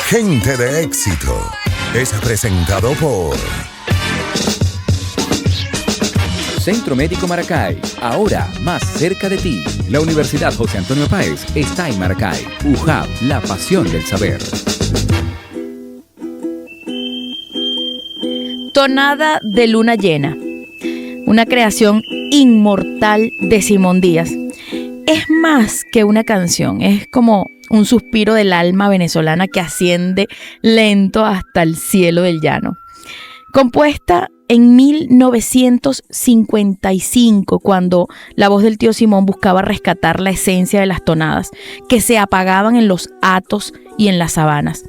Gente de éxito es presentado por Centro Médico Maracay, ahora más cerca de ti. La Universidad José Antonio Páez está en Maracay. UJAP, la pasión del saber. Tonada de luna llena, una creación inmortal de Simón Díaz. Es más que una canción, es como un suspiro del alma venezolana que asciende lento hasta el cielo del llano. Compuesta en 1955, cuando la voz del tío Simón buscaba rescatar la esencia de las tonadas que se apagaban en los hatos y en las sabanas.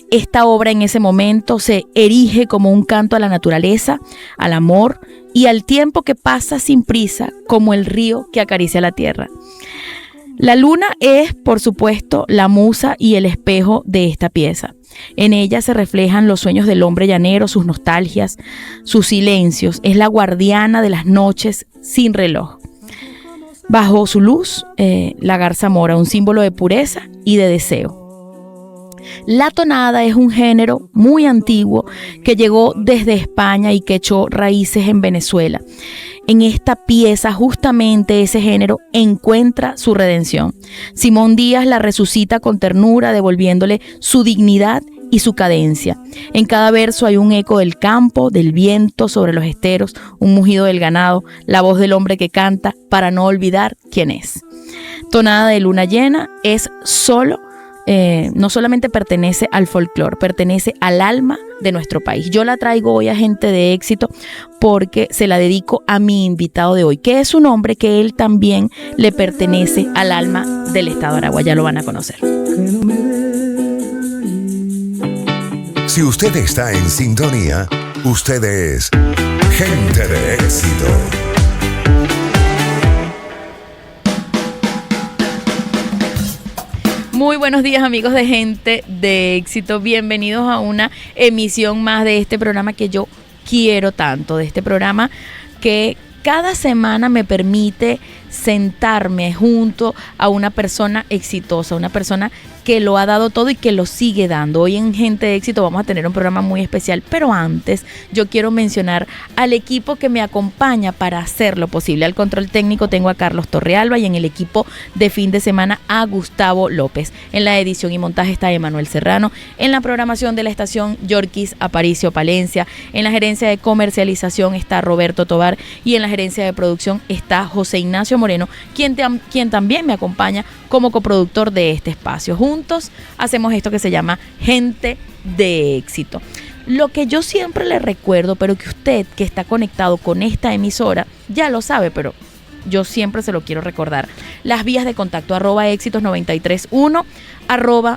Esta obra en ese momento se erige como un canto a la naturaleza, al amor y al tiempo que pasa sin prisa, como el río que acaricia la tierra. La luna es, por supuesto, la musa y el espejo de esta pieza. En ella se reflejan los sueños del hombre llanero, sus nostalgias, sus silencios. Es la guardiana de las noches sin reloj. Bajo su luz, la garza mora, un símbolo de pureza y de deseo. La tonada es un género muy antiguo que llegó desde España y que echó raíces en Venezuela. En esta pieza, justamente ese género encuentra su redención. Simón Díaz la resucita con ternura, devolviéndole su dignidad y su cadencia. En cada verso hay un eco del campo, del viento sobre los esteros, un mugido del ganado, la voz del hombre que canta para no olvidar quién es. Tonada de luna llena es no solamente pertenece al folclore, pertenece al alma de nuestro país. Yo la traigo hoy a Gente de Éxito porque se la dedico a mi invitado de hoy, que es un hombre que él también le pertenece al alma del estado de Aragua. Ya lo van a conocer. Si usted está en sintonía, usted es Gente de Éxito. Muy buenos días, amigos de Gente de Éxito. Bienvenidos a una emisión más de este programa que yo quiero tanto, de este programa que cada semana me permite sentarme junto a una persona exitosa, una persona que lo ha dado todo y que lo sigue dando. Hoy en Gente de Éxito vamos a tener un programa muy especial, pero antes yo quiero mencionar al equipo que me acompaña para hacerlo posible. Al control técnico tengo a Carlos Torrealba y en el equipo de fin de semana a Gustavo López. En la edición y montaje está Emanuel Serrano, en la programación de la estación Yorkis Aparicio Palencia, en la gerencia de comercialización está Roberto Tobar y en la gerencia de producción está José Ignacio Moreno, quien también me acompaña como coproductor de este espacio. Juntos hacemos esto que se llama Gente de Éxito. Lo que yo siempre le recuerdo, pero que usted que está conectado con esta emisora ya lo sabe, pero yo siempre se lo quiero recordar. Las vías de contacto @éxitos931,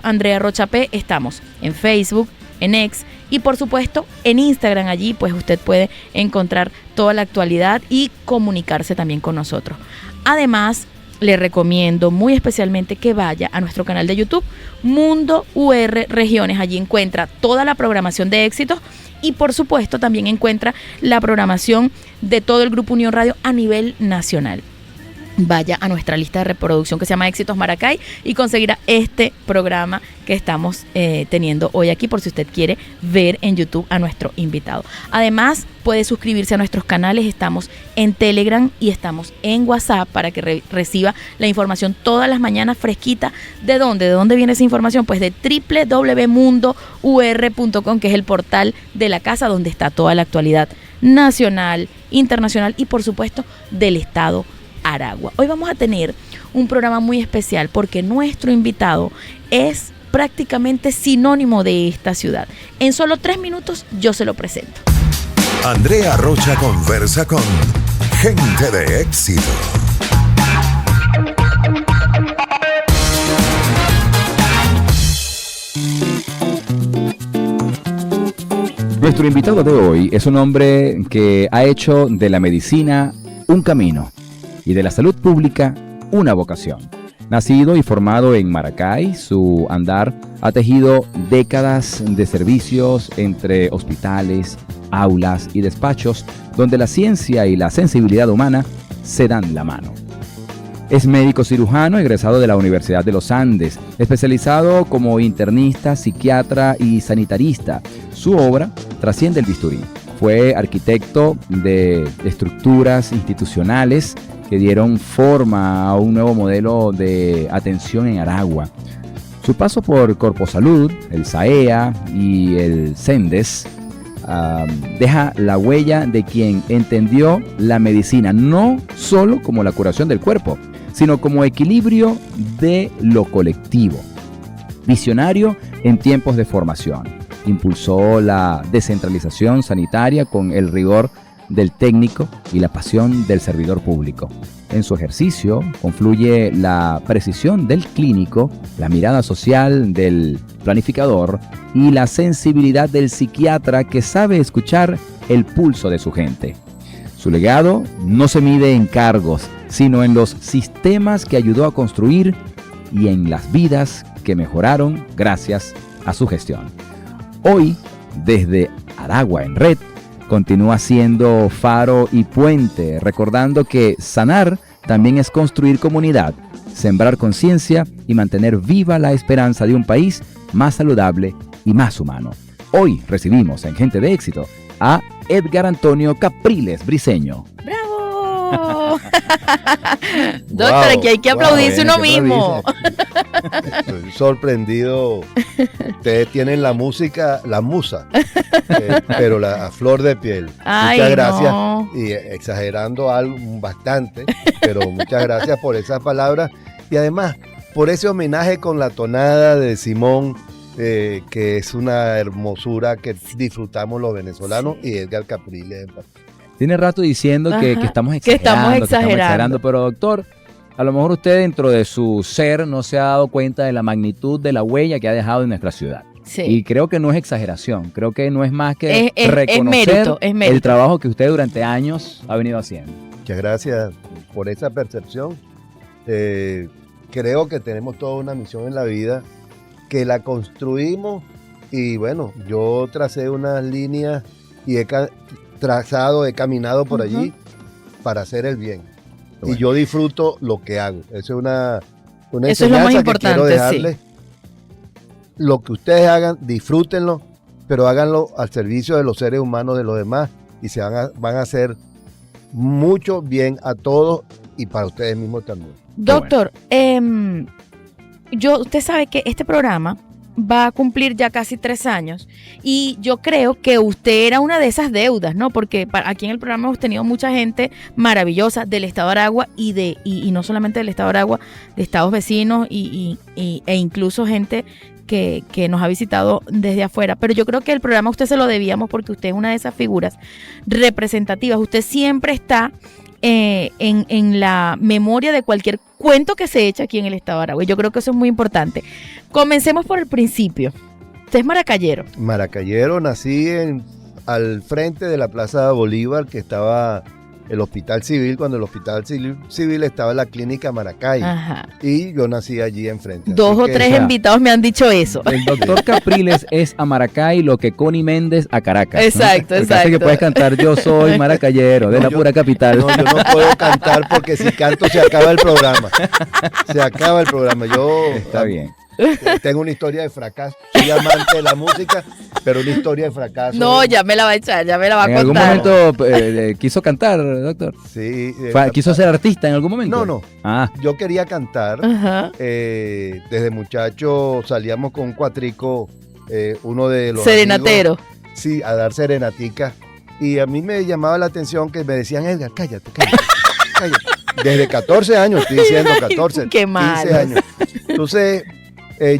@Andrea Rocha P. Estamos en Facebook, en X y por supuesto en Instagram. Allí pues usted puede encontrar toda la actualidad y comunicarse también con nosotros. Además, le recomiendo muy especialmente que vaya a nuestro canal de YouTube, Mundo UR Regiones. Allí encuentra toda la programación de Éxitos y por supuesto también encuentra la programación de todo el Grupo Unión Radio a nivel nacional. Vaya a nuestra lista de reproducción que se llama Éxitos Maracay y conseguirá este programa que estamos teniendo hoy aquí, por si usted quiere ver en YouTube a nuestro invitado. Además, puede suscribirse a nuestros canales. Estamos en Telegram y estamos en WhatsApp para que reciba la información todas las mañanas fresquita. ¿De dónde? ¿De dónde viene esa información? Pues de www.mundour.com, que es el portal de la casa donde está toda la actualidad nacional, internacional y por supuesto del estado Aragua. Hoy vamos a tener un programa muy especial porque nuestro invitado es prácticamente sinónimo de esta ciudad. En solo 3 minutos yo se lo presento. Andrea Rocha conversa con Gente de Éxito. Nuestro invitado de hoy es un hombre que ha hecho de la medicina un camino y de la salud pública una vocación. Nacido y formado en Maracay, su andar ha tejido décadas de servicios entre hospitales, aulas y despachos, donde la ciencia y la sensibilidad humana se dan la mano. Es médico cirujano egresado de la Universidad de los Andes, especializado como internista, psiquiatra y sanitarista. Su obra trasciende el bisturí. Fue arquitecto de estructuras institucionales que dieron forma a un nuevo modelo de atención en Aragua. Su paso por Corposalud, el SAEA y el CENDES deja la huella de quien entendió la medicina no solo como la curación del cuerpo, sino como equilibrio de lo colectivo. Visionario en tiempos de formación. Impulsó la descentralización sanitaria con el rigor del técnico y la pasión del servidor público. En su ejercicio confluye la precisión del clínico, la mirada social del planificador y la sensibilidad del psiquiatra que sabe escuchar el pulso de su gente. Su legado no se mide en cargos, sino en los sistemas que ayudó a construir y en las vidas que mejoraron gracias a su gestión. Hoy, desde Aragua en Red, continúa siendo faro y puente, recordando que sanar también es construir comunidad, sembrar conciencia y mantener viva la esperanza de un país más saludable y más humano. Hoy recibimos en Gente de Éxito a Edgar Antonio Capriles Briceño. ¡Bravo! Doctor, aquí hay que aplaudirse uno mismo. Estoy sorprendido. Ustedes tienen la música, la musa, pero a flor de piel. Ay, muchas gracias. No. Y exagerando algo bastante, pero muchas gracias por esas palabras. Y además, por ese homenaje con la tonada de Simón, que es una hermosura que disfrutamos los venezolanos, sí. Y Edgar Capriles. Tiene rato diciendo que estamos exagerando, pero doctor, a lo mejor usted dentro de su ser no se ha dado cuenta de la magnitud de la huella que ha dejado en nuestra ciudad. Sí. Y creo que no es exageración, creo que no es más que reconocer es mérito. El trabajo que usted durante años ha venido haciendo. Muchas gracias por esa percepción. Creo que tenemos toda una misión en la vida, que la construimos y bueno, yo tracé unas líneas y he caminado por allí para hacer el bien. Bueno. Y yo disfruto lo que hago. Eso es una eso es lo más importante, que quiero dejarles. Sí. Lo que ustedes hagan, disfrútenlo, pero háganlo al servicio de los seres humanos de los demás y van a hacer mucho bien a todos y para ustedes mismos también. Doctor, usted sabe que este programa va a cumplir ya casi 3 años y yo creo que usted era una de esas deudas, ¿no? Porque aquí en el programa hemos tenido mucha gente maravillosa del estado de Aragua y no solamente del estado de Aragua, de estados vecinos e incluso gente que nos ha visitado desde afuera, pero yo creo que el programa a usted se lo debíamos porque usted es una de esas figuras representativas. Usted siempre está en la memoria de cualquier cuento que se echa aquí en el estado de Aragua. Yo creo que eso es muy importante. Comencemos por el principio. Usted es maracayero. Maracayero, nací al frente de la Plaza Bolívar, que estaba el Hospital Civil, cuando el Hospital Civil estaba en la Clínica Maracay. Ajá. Y yo nací allí enfrente. 2 o 3 invitados me han dicho eso. El doctor Capriles es a Maracay lo que Connie Méndez a Caracas. Exacto, ¿no? Así que puedes cantar Yo soy maracayero, de la pura capital. No, yo no puedo cantar porque si canto se acaba el programa. Se acaba el programa. Está bien. Tengo una historia de fracaso. Soy amante de la música, pero una historia de fracaso. No, ya me la va a echar, ya me la va a contar. ¿En algún momento quiso cantar, doctor? Sí. ¿Quiso ser artista en algún momento? No. Ah. Yo quería cantar. Desde muchacho salíamos con un cuatrico, uno de los serenatero. Amigos, sí, a dar serenatica. Y a mí me llamaba la atención que me decían, Edgar, cállate. Desde 14 años, estoy diciendo 14, Qué 15 años. Entonces,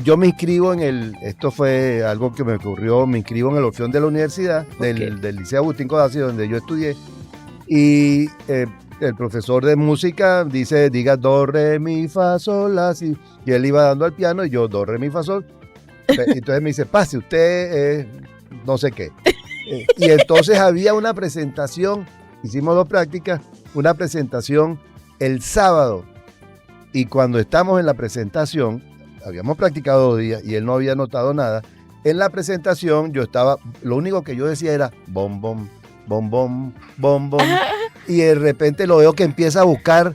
yo me inscribo esto fue algo que me ocurrió, me inscribo en el Orfeón de la Universidad, del Liceo Agustín Codazzi, donde yo estudié, y el profesor de música diga do, re, mi, fa, sol, la, si, y él iba dando al piano, y yo do, re, mi, fa, sol, entonces me dice, pase, usted no sé qué, y entonces había una presentación, hicimos 2 prácticas, una presentación el sábado, y cuando estamos en la presentación, habíamos practicado 2 días y él no había notado nada. En la presentación lo único que yo decía era bom, bom, bom, bom, bom, bom. Y de repente lo veo que empieza a buscar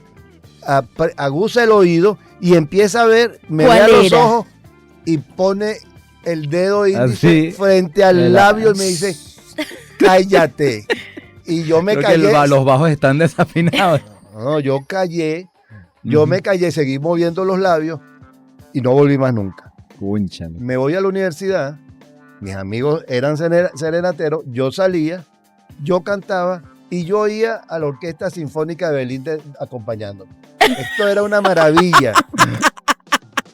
aguza el oído y empieza a ver, me ve ¿Cuál a los era? ojos y pone el dedo índice Así, frente al labio y me dice, cállate. Y yo me Creo que callé. los bajos están desafinados. No, yo callé, me callé, seguí moviendo los labios y no volví más nunca. Cúnchale. Me voy a la universidad, mis amigos eran serenateros, yo salía, yo cantaba y yo oía a la Orquesta Sinfónica de Berlín acompañándome. Esto era una maravilla.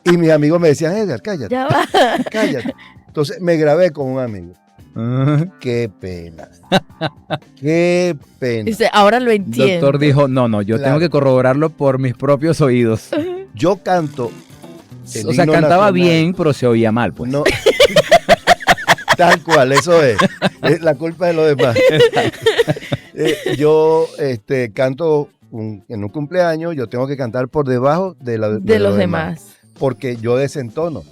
Y mis amigos me decían, Edgar, cállate, Ya va. cállate. Entonces me grabé con un amigo. Ajá. Qué pena. Qué pena. Dice, ahora lo El entiendo. doctor dijo, no, yo Claro. tengo que corroborarlo por mis propios oídos. Yo canto. el O sea, himno cantaba nacional. bien, pero se oía mal, pues. No. Tal cual, eso es. Es la culpa de los demás. Yo canto en un cumpleaños, yo tengo que cantar por debajo de de los demás. porque yo desentono.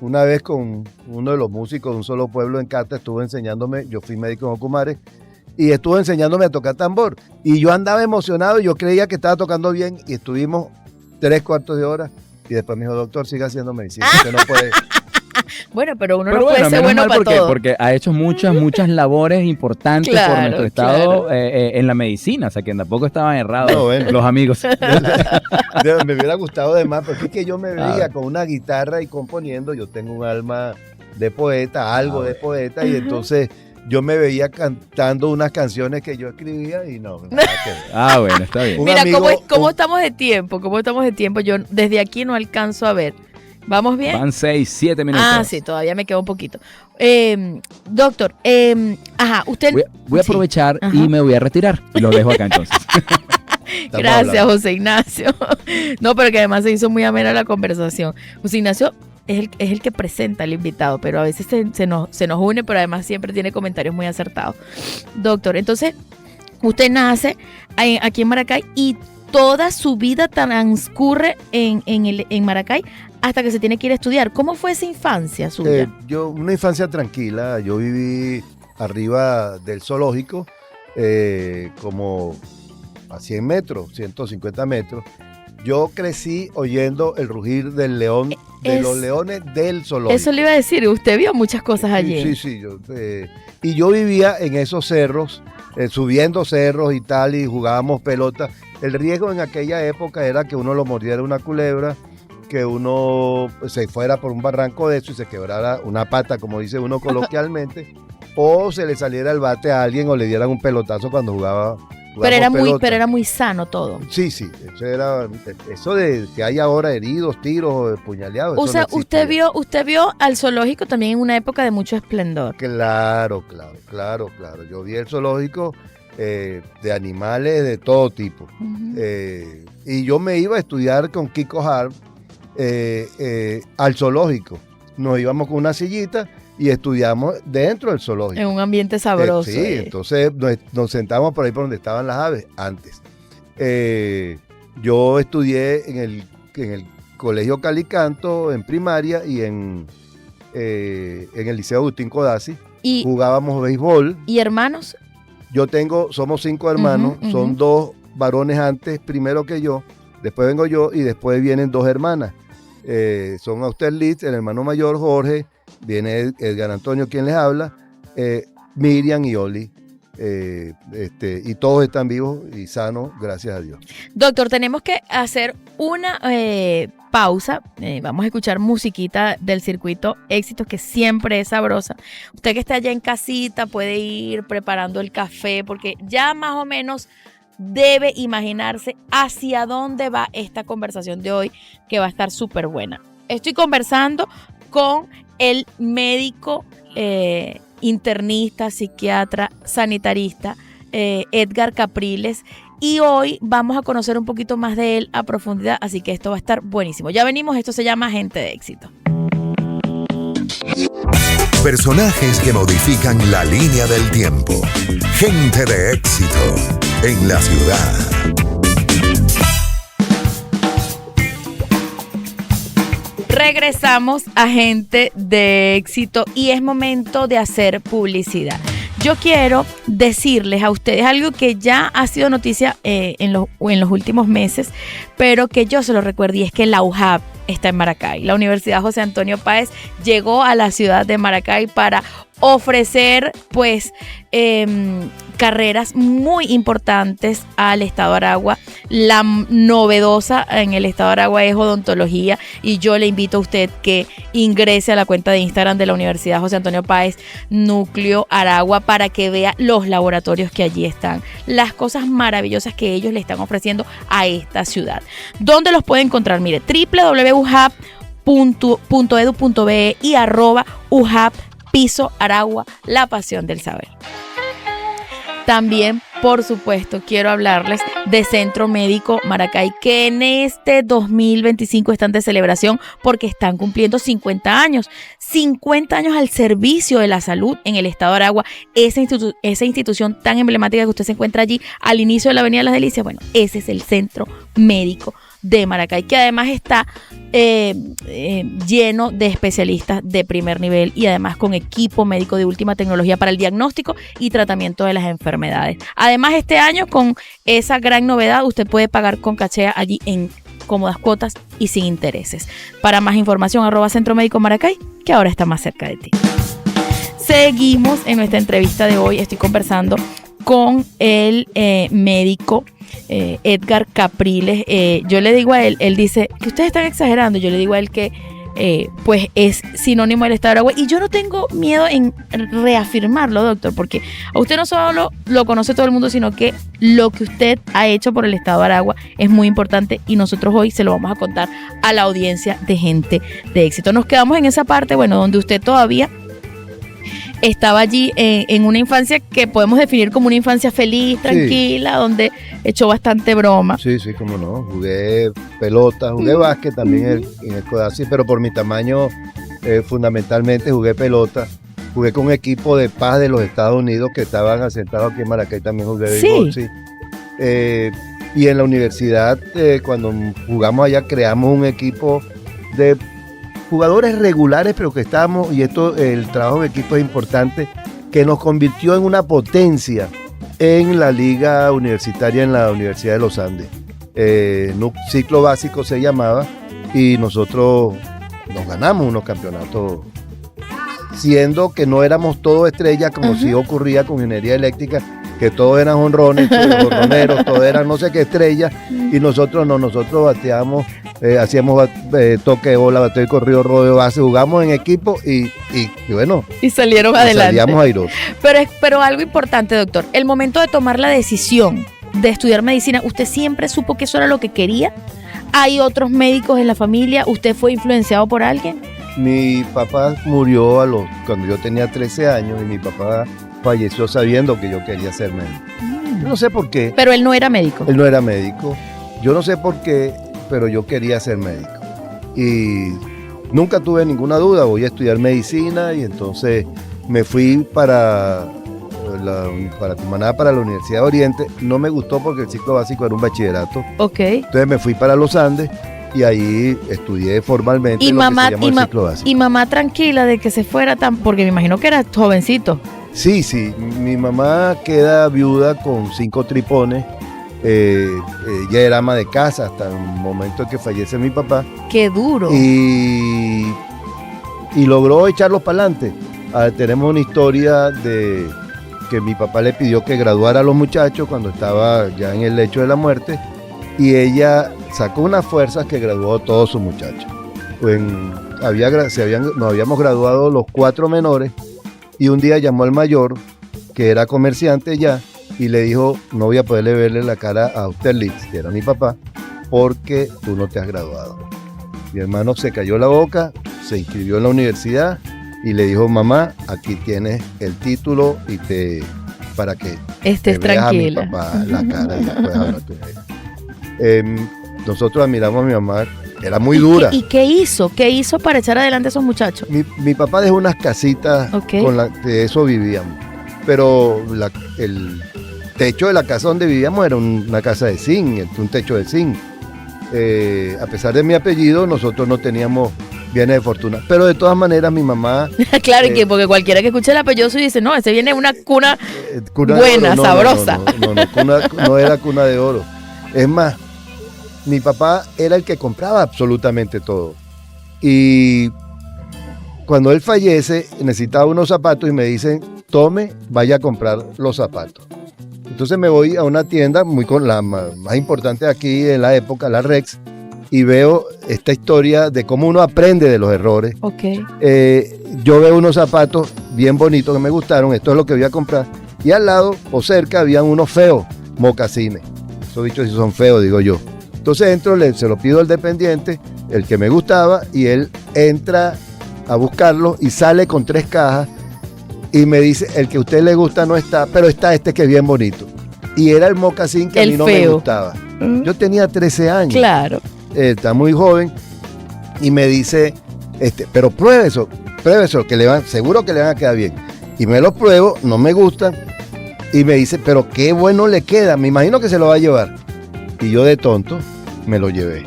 Una vez con uno de los músicos de Un Solo Pueblo en Cata estuvo enseñándome, yo fui médico en Ocumare, y estuvo enseñándome a tocar tambor. Y yo andaba emocionado, yo creía que estaba tocando bien y estuvimos 3/4 de hora. Y después me dijo, doctor, siga haciendo medicina, usted no puede. Bueno, pero uno Pero no puede bueno, ser menos bueno mal para todo. porque ha hecho muchas labores importantes por Claro, nuestro estado claro. en la medicina, o sea que tampoco estaban errados No, bueno. los amigos. Me hubiera gustado de más, porque es que yo me veía con una guitarra y componiendo, yo tengo un alma de poeta, algo de poeta, y entonces yo me veía cantando unas canciones que yo escribía y no, nada que ver. Ah, bueno, está bien. Un Mira, amigo- ¿cómo estamos de tiempo? ¿Cómo estamos de tiempo? Yo desde aquí no alcanzo a ver. ¿Vamos bien? Van 6-7 minutos. Ah, sí, todavía me queda un poquito. Doctor, usted... Voy a Sí. aprovechar Ajá. y me voy a retirar. Y lo dejo acá entonces. Estamos Gracias, hablando. José Ignacio. No, pero que además se hizo muy amena la conversación. José Ignacio es el que presenta al invitado, pero a veces se nos une, pero además siempre tiene comentarios muy acertados. Doctor, entonces, usted nace aquí en Maracay y toda su vida transcurre en Maracay hasta que se tiene que ir a estudiar. ¿Cómo fue esa infancia suya? Una infancia tranquila, yo viví arriba del zoológico, como a 100 metros, 150 metros. Yo crecí oyendo el rugir del león, de los leones del zoológico. Eso le iba a decir, usted vio muchas cosas allí. Sí. Y yo vivía en esos cerros, subiendo cerros y tal, y jugábamos pelota. El riesgo en aquella época era que uno lo mordiera una culebra, que uno se fuera por un barranco de eso y se quebrara una pata, como dice uno coloquialmente, o se le saliera el bate a alguien o le dieran un pelotazo cuando jugábamos Pero era muy sano todo. Sí, eso de que hay ahora heridos, tiros o puñaleados. O eso sea, no existía. usted vio al zoológico también en una época de mucho esplendor. Claro. Yo vi el zoológico de animales de todo tipo. Ujú. Y yo me iba a estudiar con Kiko Harp al zoológico. Nos íbamos con una sillita y estudiamos dentro del zoológico. En un ambiente sabroso. Sí, entonces nos sentamos por ahí por donde estaban las aves antes. Yo estudié en el Colegio Calicanto en primaria y en el Liceo Agustín Codazzi. Y Jugábamos béisbol. hermanos, Somos 5 hermanos, Ujú, ujú. son 2 varones antes, primero que yo, después vengo yo y después vienen 2 hermanas. Son Austerlitz, el hermano mayor Jorge, viene Edgar Antonio quien les habla, Miriam y Oli, y todos están vivos y sanos, gracias a Dios. doctor, tenemos que hacer una pausa. Vamos a escuchar musiquita del circuito Éxitos, que siempre es sabrosa. Usted que está allá en casita puede ir preparando el café, porque ya más o menos debe imaginarse hacia dónde va esta conversación de hoy, que va a estar súper buena. Estoy conversando con el médico internista, psiquiatra, sanitarista, Edgar Capriles, y hoy vamos a conocer un poquito más de él a profundidad, así que esto va a estar buenísimo. Ya venimos, esto se llama Gente de Éxito. Personajes que modifican la línea del tiempo. Gente de éxito en la ciudad. Regresamos a Gente de Éxito y es momento de hacer publicidad. Yo quiero decirles a ustedes algo que ya ha sido noticia en los últimos meses, pero que yo se lo recuerdo, y es que la UJAP está en Maracay. La Universidad José Antonio Páez llegó a la ciudad de Maracay para ofrecer pues carreras muy importantes al estado de Aragua. La novedosa en el estado de Aragua es odontología, y yo le invito a usted que ingrese a la cuenta de Instagram de la Universidad José Antonio Páez Núcleo Aragua para que vea los laboratorios que allí están, las cosas maravillosas que ellos le están ofreciendo a esta ciudad. ¿Dónde los puede encontrar? Mire, www.ujap.edu.be y @ujap_piso Aragua, la pasión del saber. También, por supuesto, quiero hablarles de Centro Médico Maracay, que en este 2025 están de celebración porque están cumpliendo 50 años. 50 años al servicio de la salud en el estado de Aragua. Esa institución tan emblemática que usted se encuentra allí al inicio de la Avenida Las Delicias, bueno, ese es el Centro Médico de Maracay, que además está lleno de especialistas de primer nivel y además con equipo médico de última tecnología para el diagnóstico y tratamiento de las enfermedades. Además, este año, con esa gran novedad, usted puede pagar con cachea allí en cómodas cuotas y sin intereses. Para más información, @Centro Médico Maracay, que ahora está más cerca de ti. Seguimos en nuestra entrevista de hoy. Estoy conversando con el médico Edgar Capriles. Yo le digo a él dice que ustedes están exagerando. Yo le digo a él que pues es sinónimo del estado de Aragua, y yo no tengo miedo en reafirmarlo, doctor, porque a usted no solo lo conoce todo el mundo, sino que lo que usted ha hecho por el estado de Aragua es muy importante, y nosotros hoy se lo vamos a contar a la audiencia de Gente de Éxito. Nos quedamos en esa parte, bueno, donde usted todavía estaba allí en una infancia que podemos definir como una infancia feliz, tranquila, sí, donde echó bastante broma. Sí, cómo no. Jugué pelota, jugué básquet también en el Codazzi, pero por mi tamaño fundamentalmente jugué pelota. Jugué con un equipo de paz de los Estados Unidos que estaban asentados aquí en Maracay, también jugué béisbol, sí. Y en la universidad, cuando jugamos allá, creamos un equipo de jugadores regulares, pero que estábamos, y el trabajo en equipo es importante, que nos convirtió en una potencia en la liga universitaria en la Universidad de los Andes. Ciclo básico se llamaba, y nosotros nos ganamos unos campeonatos, siendo que no éramos todos estrellas, como si ocurría con ingeniería eléctrica, que todos eran jonrones, jonroneros, todos eran no sé qué estrellas, y nosotros bateábamos, hacíamos toque de bola, bateo y corrido, rodeo base, jugamos en equipo y bueno. Y salieron adelante. Salíamos airosos. Pero algo importante, doctor, el momento de tomar la decisión de estudiar medicina, ¿usted siempre supo que eso era lo que quería? ¿Hay otros médicos en la familia? ¿Usted fue influenciado por alguien? Mi papá murió cuando yo tenía 13 años, y mi papá falleció sabiendo que yo quería ser médico. Yo no sé por qué. Pero él no era médico. Él no era médico. Yo no sé por qué, pero yo quería ser médico. Y nunca tuve ninguna duda, voy a estudiar medicina, y entonces me fui para Cumaná, para la Universidad de Oriente. No me gustó porque el ciclo básico era un bachillerato. Ok. Entonces me fui para los Andes, y ahí estudié formalmente y lo mamá, que se llamó el ciclo básico. Y mamá tranquila de que se fuera porque me imagino que era jovencito. Sí, mi mamá queda viuda con 5 tripones. Ella era ama de casa hasta el momento en que fallece mi papá. ¡Qué duro! Y logró echarlos para adelante. Tenemos una historia de que mi papá le pidió que graduara a los muchachos cuando estaba ya en el lecho de la muerte, y ella sacó unas fuerzas que graduó a todos sus muchachos. Nos habíamos graduado los 4 menores, y un día llamó al mayor, que era comerciante ya, y le dijo: no voy a poderle verle la cara a usted, Liz, que era mi papá, porque tú no te has graduado. Mi hermano se cayó la boca, se inscribió en la universidad y le dijo: mamá, aquí tienes el título para que estés tranquila. A mi papá la cara y después habla tú. Nosotros admiramos a mi mamá, era muy dura. ¿Y qué hizo? ¿Qué hizo para echar adelante a esos muchachos? Mi papá dejó unas casitas, de eso vivíamos, pero el techo de la casa donde vivíamos era una casa de zinc, un techo de zinc. A pesar de mi apellido, nosotros no teníamos viene de fortuna. Pero de todas maneras mi mamá... Claro, y que porque cualquiera que escuche el apellido y dice, no, ese viene de una cuna cuna buena, de oro. sabrosa. No era cuna de oro. Es más, mi papá era el que compraba absolutamente todo. Y cuando él fallece, necesitaba unos zapatos y me dicen, tome, vaya a comprar los zapatos. Entonces me voy a una tienda con la más importante aquí en la época, la Rex, y veo esta historia de cómo uno aprende de los errores. Okay. Yo veo unos zapatos bien bonitos que me gustaron, esto es lo que voy a comprar, y al lado o cerca habían unos feos mocasines. Esos bichos sí son feos, digo yo. Entonces entro, se lo pido al dependiente, el que me gustaba, y él entra a buscarlo y sale con 3 cajas y me dice, el que a usted le gusta no está, pero está este que es bien bonito. Y era el mocasín que a mí no me gustaba. Yo tenía 13 años. Claro. Está muy joven y me dice, pero pruebe eso, que seguro que le van a quedar bien. Y me lo pruebo, no me gustan, y me dice, pero qué bueno le queda, me imagino que se lo va a llevar. Y yo de tonto me lo llevé.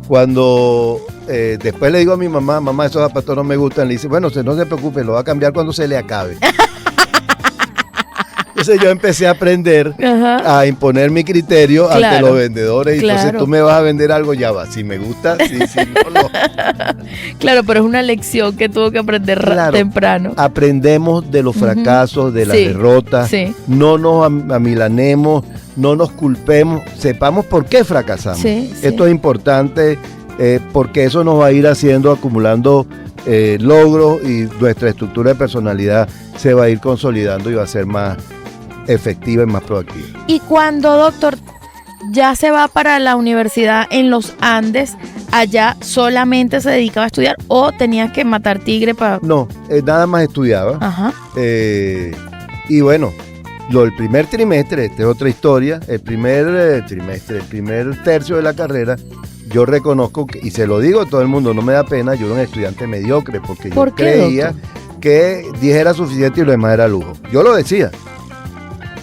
Cuando después le digo a mi mamá, esos zapatos no me gustan, le dice, bueno, no se preocupe, lo va a cambiar cuando se le acabe. Entonces yo empecé a aprender a imponer mi criterio ante los vendedores. Claro. Entonces tú me vas a vender algo, ya va. Si me gusta, si no, no. Claro, pero es una lección que tuvo que aprender temprano. Aprendemos de los fracasos, de las derrotas. Sí. No nos amilanemos, no nos culpemos. Sepamos por qué fracasamos. Sí, Esto es importante porque eso nos va a ir acumulando logros, y nuestra estructura de personalidad se va a ir consolidando y va a ser más efectiva y más proactiva. Y cuando, doctor, ya se va para la universidad en los Andes, ¿allá solamente se dedicaba a estudiar o tenías que matar tigre para...? No, nada más estudiaba. Ajá. Y bueno, el primer trimestre, esta es otra historia, el primer tercio de la carrera, yo reconozco, y se lo digo a todo el mundo, no me da pena, yo era un estudiante mediocre, porque yo creía que 10 era suficiente y lo demás era lujo. Yo lo decía,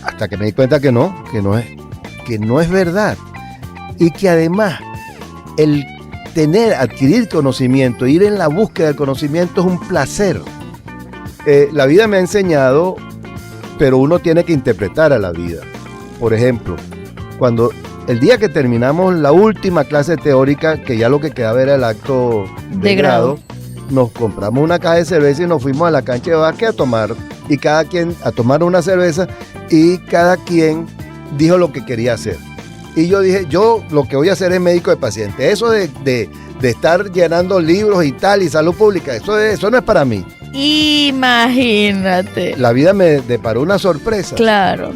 hasta que me di cuenta que no es verdad. Y que además, el adquirir conocimiento, ir en la búsqueda del conocimiento es un placer. La vida me ha enseñado, pero uno tiene que interpretar a la vida. Por ejemplo, el día que terminamos la última clase teórica, que ya lo que quedaba era el acto de grado, nos compramos una caja de cerveza y nos fuimos a la cancha de básquet a tomar, y cada quien a tomar una cerveza, y cada quien dijo lo que quería hacer. Y yo dije, yo lo que voy a hacer es médico de pacientes. Eso de estar llenando libros y tal, y salud pública, eso no es para mí. Imagínate. La vida me deparó una sorpresa. Claro.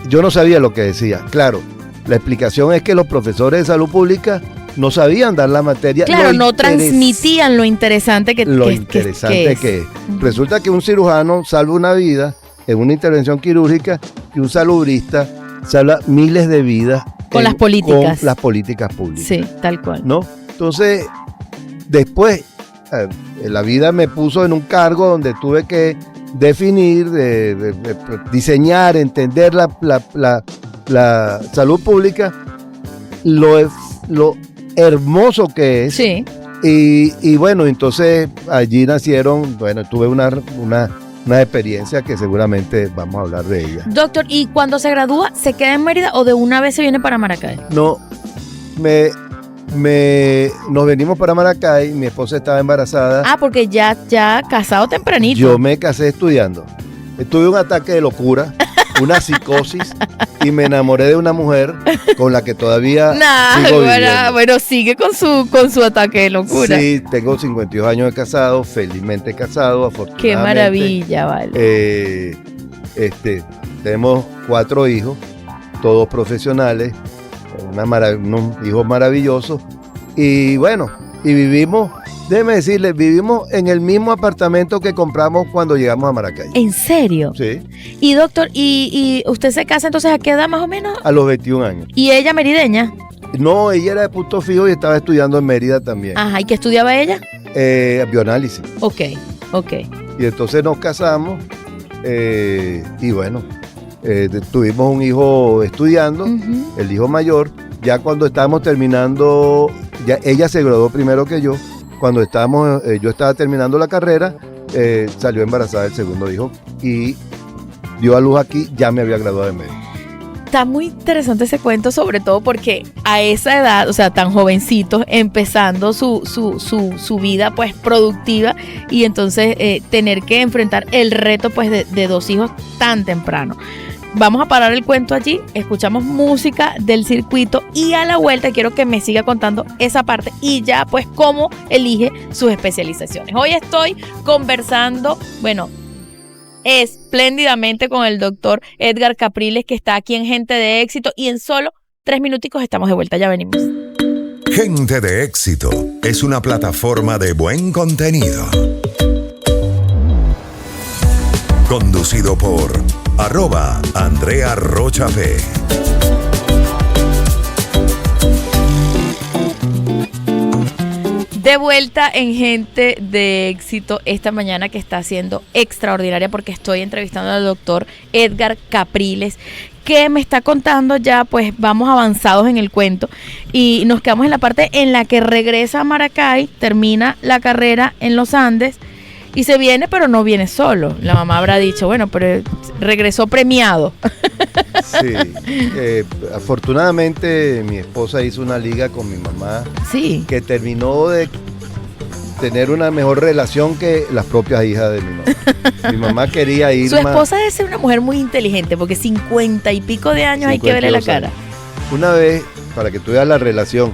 Yo no sabía lo que decía. Claro, la explicación es que los profesores de salud pública no sabían dar la materia. Claro, no transmitían lo interesante que es. Resulta que un cirujano salva una vida en una intervención quirúrgica, y un salubrista salva miles de vidas con las políticas. Con las políticas públicas. Sí, tal cual. ¿No? Entonces, después, la vida me puso en un cargo donde tuve que definir, de diseñar, entender la salud pública, lo hermoso que es. Sí. Y bueno, entonces allí nacieron, tuve una experiencia que seguramente vamos a hablar de ella. Doctor, ¿y cuando se gradúa, se queda en Mérida o de una vez se viene para Maracay? No, nos venimos para Maracay, mi esposa estaba embarazada. Ah, porque ya casado tempranito. Yo me casé estudiando. Tuve un ataque de locura, una psicosis, y me enamoré de una mujer con la que todavía sigo viviendo. Bueno, sigue con su ataque de locura. Sí, tengo 52 años de casado, felizmente casado, afortunadamente. Qué maravilla, vale. Tenemos 4 hijos, todos profesionales, unos hijos maravillosos, y bueno, y vivimos, déjeme decirles, vivimos en el mismo apartamento que compramos cuando llegamos a Maracay. ¿En serio? Sí. Y doctor, ¿y usted se casa entonces a qué edad más o menos? A los 21 años. ¿Y ella merideña? No, ella era de Punto Fijo y estaba estudiando en Mérida también. Ajá, ¿y qué estudiaba ella? Bioanálisis. Ok. Y entonces nos casamos, y bueno, tuvimos un hijo estudiando, el hijo mayor. Ya cuando estábamos terminando, ya ella se graduó primero que yo, cuando yo estaba terminando la carrera, salió embarazada del segundo hijo y dio a luz aquí, ya me había graduado de médico. Está muy interesante ese cuento, sobre todo porque a esa edad, o sea, tan jovencitos, empezando su vida pues productiva, y entonces tener que enfrentar el reto pues de 2 hijos tan temprano. Vamos a parar el cuento allí, escuchamos música del circuito y a la vuelta quiero que me siga contando esa parte y ya pues cómo elige sus especializaciones. Hoy estoy conversando, espléndidamente con el doctor Edgar Capriles, que está aquí en Gente de Éxito, y en solo 3 minuticos estamos de vuelta, ya venimos. Gente de Éxito es una plataforma de buen contenido. Conducido por @Andrea Rocha P. De vuelta en Gente de Éxito esta mañana, que está siendo extraordinaria porque estoy entrevistando al doctor Edgar Capriles, que me está contando ya, pues vamos avanzados en el cuento y nos quedamos en la parte en la que regresa a Maracay, termina la carrera en los Andes y se viene, pero no viene solo. La mamá habrá dicho, bueno, pero regresó premiado. Sí, afortunadamente mi esposa hizo una liga con mi mamá, sí, que terminó de tener una mejor relación que las propias hijas de mi mamá. Mi mamá quería ir Su esposa debe ser una mujer muy inteligente, porque 50 y pico de años hay que verle la cara. Una vez, para que tú veas la relación,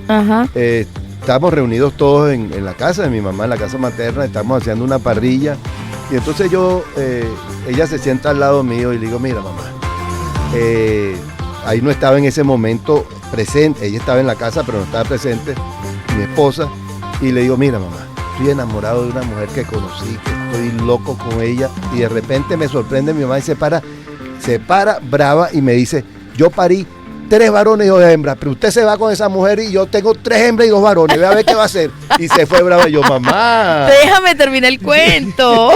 estábamos reunidos todos en la casa de mi mamá, en la casa materna, estamos haciendo una parrilla, y entonces ella se sienta al lado mío y le digo, mira mamá, ahí no estaba en ese momento presente, ella estaba en la casa pero no estaba presente, mi esposa, y le digo, mira mamá, estoy enamorado de una mujer que conocí, que estoy loco con ella, y de repente me sorprende mi mamá y se para brava y me dice, yo parí 3 varones y 2 hembras, pero usted se va con esa mujer y yo tengo 3 hembras y 2 varones, ve a ver qué va a hacer. Y se fue brava y yo, mamá. Déjame terminar el cuento.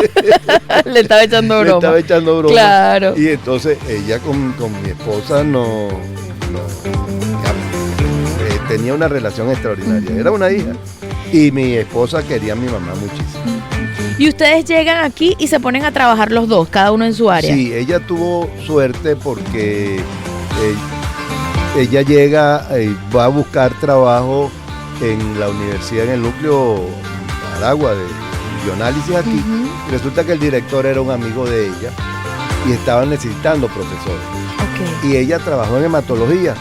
Le estaba echando broma. Claro. Y entonces ella con mi esposa tenía una relación extraordinaria, era una hija. Y mi esposa quería a mi mamá muchísimo. Y ustedes llegan aquí y se ponen a trabajar los dos, cada uno en su área. Sí, ella tuvo suerte porque ella llega y va a buscar trabajo en la universidad, en el núcleo Aragua de bioanálisis aquí. Y resulta que el director era un amigo de ella y estaban necesitando profesores. Y ella trabajó en hematología.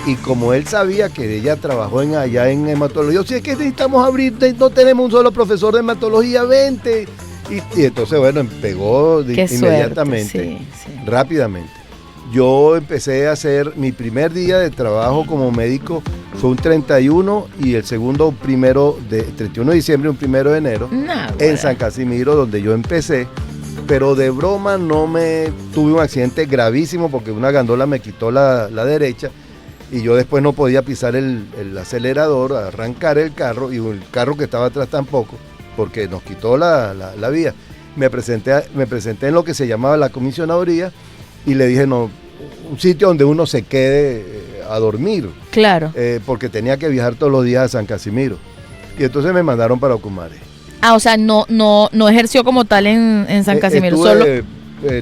Y como él sabía que ella trabajó allá en hematología, si es que necesitamos abrir, no tenemos un solo profesor de hematología, vente. Y entonces, bueno, pegó inmediatamente, rápidamente. Yo empecé a hacer mi primer día de trabajo como médico, fue un 31 y el segundo 31 de diciembre, un 1 de enero, en San Casimiro, donde yo empecé. Pero de broma tuve un accidente gravísimo porque una gandola me quitó la derecha. Y yo después no podía pisar el acelerador, arrancar el carro, y el carro que estaba atrás tampoco, porque nos quitó la vía. Me presenté en lo que se llamaba la comisionaduría y le dije, no, un sitio donde uno se quede a dormir. Claro. Porque tenía que viajar todos los días a San Casimiro. Y entonces me mandaron para Ocumare. O sea, no ejerció como tal en San Casimiro. Solo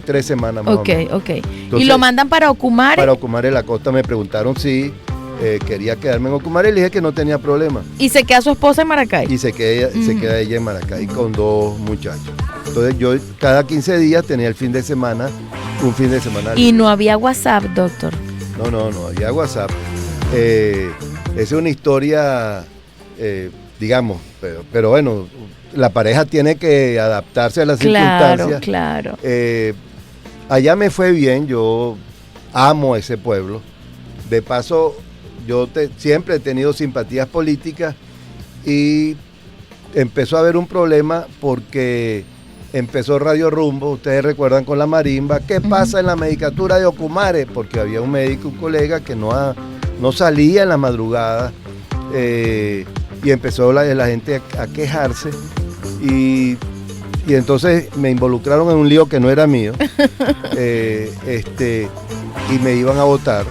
3 semanas más o menos. Ok. ¿Y lo mandan para Ocumare? Para Ocumare la Costa. Me preguntaron si quería quedarme en Ocumare y le dije que no tenía problema. ¿Y se queda su esposa en Maracay? Y se queda ella en Maracay con 2 muchachos. Entonces yo cada 15 días tenía un fin de semana ¿Y no había WhatsApp, doctor? No había WhatsApp. Esa es una historia, digamos, pero bueno, la pareja tiene que adaptarse a las circunstancias. Claro. Allá me fue bien, yo amo ese pueblo. De paso, yo siempre he tenido simpatías políticas y empezó a haber un problema porque empezó Radio Rumbo, ustedes recuerdan, con la marimba. ¿Qué pasa en la medicatura de Ocumare? Porque había un médico, un colega que no salía en la madrugada y empezó la gente a quejarse y entonces me involucraron en un lío que no era mío y me iban a votar.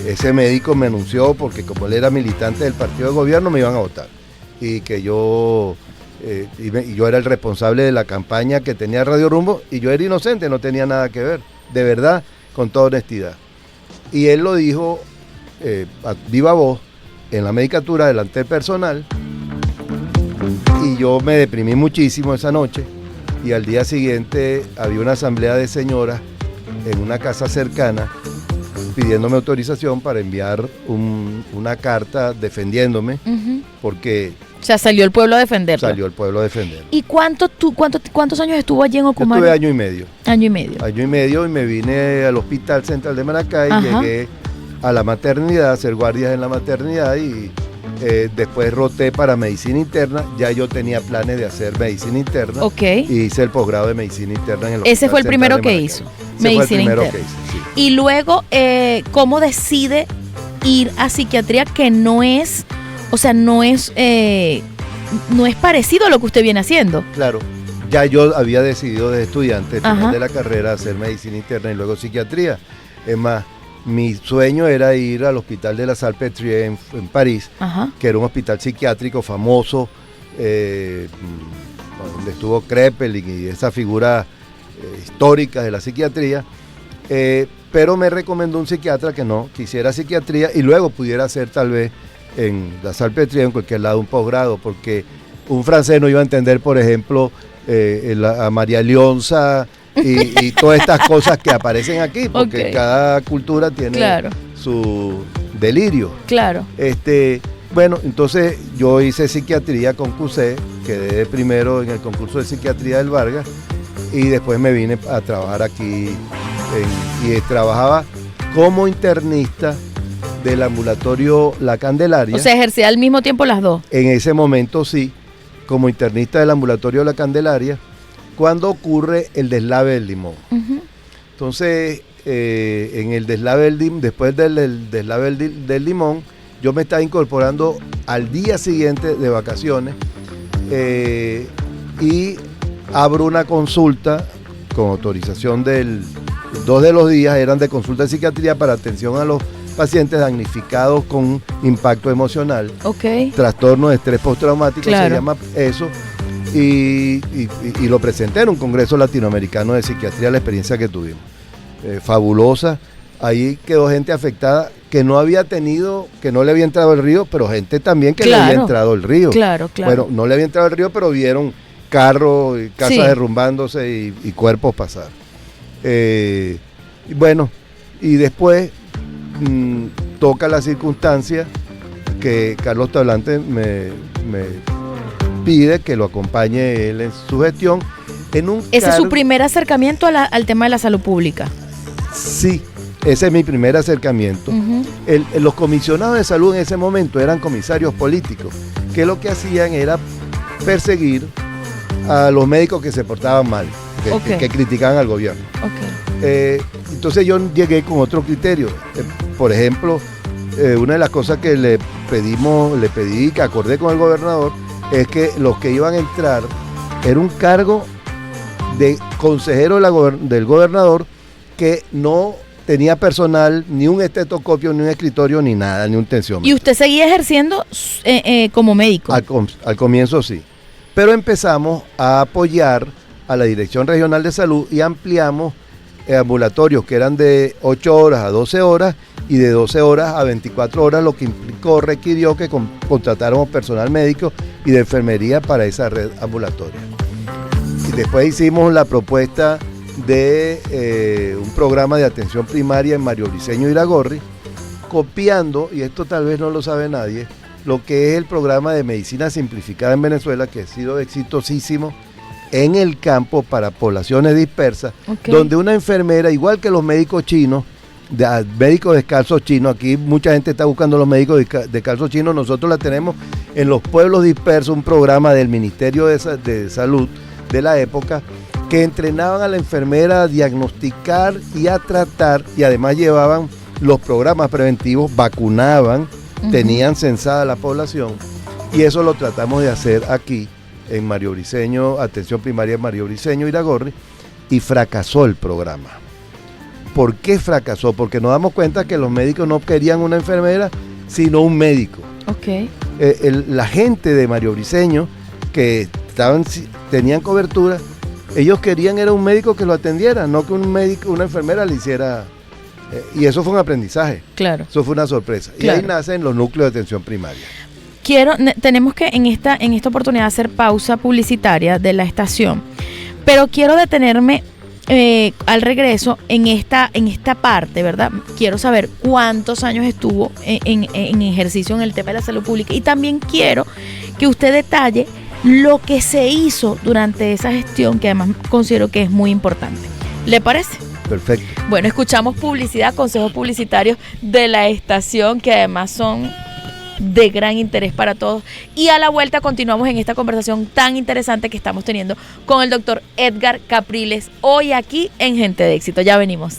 Ese médico me anunció, porque como él era militante del partido de gobierno, me iban a votar y que yo y yo era el responsable de la campaña que tenía Radio Rumbo, y yo era inocente, no tenía nada que ver, de verdad, con toda honestidad. Y él lo dijo a viva voz, en la medicatura, delante del personal, y yo me deprimí muchísimo esa noche, y al día siguiente había una asamblea de señoras en una casa cercana, pidiéndome autorización para enviar una carta defendiéndome, porque... O sea, salió el pueblo a defenderlo. Salió el pueblo a defenderlo. ¿Y cuántos años estuvo allí en Ocumare? Yo estuve año y medio. Año y medio. Año y medio, y me vine al Hospital Central de Maracay, llegué a la maternidad, a hacer guardias en la maternidad, y después roté para medicina interna. Ya yo tenía planes de hacer medicina interna. Ok. Y hice el posgrado de medicina interna en el Hospital Ese fue el Central primero de que Maracay. hizo. Ese Medicina fue el primero interna. que hice, sí. Y luego, ¿cómo decide ir a psiquiatría, que no es, o sea, no es parecido a lo que usted viene haciendo? Claro, ya yo había decidido desde estudiante, al Ajá. final de la carrera, hacer medicina interna y luego psiquiatría. Es más, mi sueño era ir al Hospital de la Salpêtrière en París, Ajá. que era un hospital psiquiátrico famoso, donde estuvo Kreppel y esa figura histórica de la psiquiatría, pero me recomendó un psiquiatra que no quisiera psiquiatría y luego pudiera hacer tal vez en la Salpêtrière, en cualquier lado, un posgrado, porque un francés no iba a entender, por ejemplo, a María Leonza y todas estas cosas que aparecen aquí, porque Ok. cada cultura tiene Claro. su delirio. Claro. Bueno, entonces yo hice psiquiatría con CUSE, quedé primero en el concurso de psiquiatría del Vargas, y después me vine a trabajar aquí y trabajaba como internista del ambulatorio La Candelaria. O sea, ejercía al mismo tiempo las dos. En ese momento sí, como internista del ambulatorio La Candelaria, cuando ocurre el deslave del Limón. Ujú. Entonces, en el deslave del Limón, después del deslave del Limón, yo me estaba incorporando al día siguiente de vacaciones, y abro una consulta con autorización dos de los días eran de consulta de psiquiatría para atención a los pacientes damnificados con impacto emocional, Ok. trastorno de estrés postraumático, Claro. se llama eso, y lo presenté en un congreso latinoamericano de psiquiatría, la experiencia que tuvimos. Fabulosa. Ahí quedó gente afectada que no había tenido, que no le había entrado el río, pero gente también que le había entrado el río. Claro, claro. Bueno, no le había entrado el río, pero vieron carros y casas Sí. derrumbándose y cuerpos pasar. Y bueno, y después toca la circunstancia que Carlos Tablante me pide que lo acompañe él en su gestión. Ese es su primer acercamiento al tema de la salud pública. Sí, ese es mi primer acercamiento. Ujú. Los comisionados de salud en ese momento eran comisarios políticos, que lo que hacían era perseguir a los médicos que se portaban mal, que criticaban al gobierno. Ok. Entonces yo llegué con otro criterio. Por ejemplo, una de las cosas que le pedí, que acordé con el gobernador, es que los que iban a entrar era un cargo de consejero del gobernador que no tenía personal, ni un estetoscopio, ni un escritorio, ni nada, ni un tensiómetro. ¿Y usted seguía ejerciendo como médico? Al comienzo sí. Pero empezamos a apoyar a la Dirección Regional de Salud y ampliamos ambulatorios que eran de 8 horas a 12 horas y de 12 horas a 24 horas, lo que requirió que contratáramos personal médico y de enfermería para esa red ambulatoria. Y después hicimos la propuesta de un programa de atención primaria en Mario Briceño Iragorri, copiando, y esto tal vez no lo sabe nadie, lo que es el programa de medicina simplificada en Venezuela, que ha sido exitosísimo en el campo para poblaciones dispersas, donde una enfermera, igual que los médicos chinos, médicos descalzos chinos, aquí mucha gente está buscando los médicos descalzos chinos, nosotros la tenemos en los pueblos dispersos, un programa del Ministerio de Salud de la época, que entrenaban a la enfermera a diagnosticar y a tratar, y además llevaban los programas preventivos, vacunaban, tenían censada la población, y eso lo tratamos de hacer aquí en Mario Briceño, atención primaria en Mario Briceño Iragorri, y fracasó el programa. ¿Por qué fracasó? Porque nos damos cuenta que los médicos no querían una enfermera, sino un médico. Ok. La gente de Mario Briceño, que tenían cobertura, ellos querían era un médico que lo atendiera, no que una enfermera le hiciera. Y eso fue un aprendizaje. Claro. Eso fue una sorpresa. Claro. Y ahí nacen los núcleos de atención primaria. Tenemos que en esta oportunidad hacer pausa publicitaria de la estación, pero quiero detenerme al regreso en esta parte, ¿verdad? Quiero saber cuántos años estuvo en ejercicio en el tema de la salud pública, y también quiero que usted detalle lo que se hizo durante esa gestión, que además considero que es muy importante. ¿Le parece? Perfecto. Bueno, escuchamos publicidad, consejos publicitarios de la estación, que además son de gran interés para todos, y a la vuelta continuamos en esta conversación tan interesante que estamos teniendo con el doctor Edgar Capriles, hoy aquí en Gente de Éxito. Ya venimos.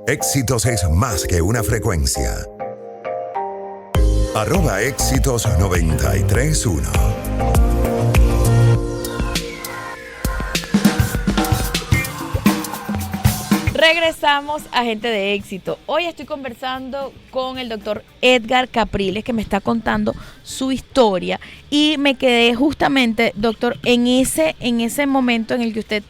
Éxitos es más que una frecuencia. @éxitos 93.1. Regresamos a Gente de Éxito. Hoy estoy conversando con el doctor Edgar Capriles, que me está contando su historia, y me quedé justamente, doctor, en ese momento en el que usted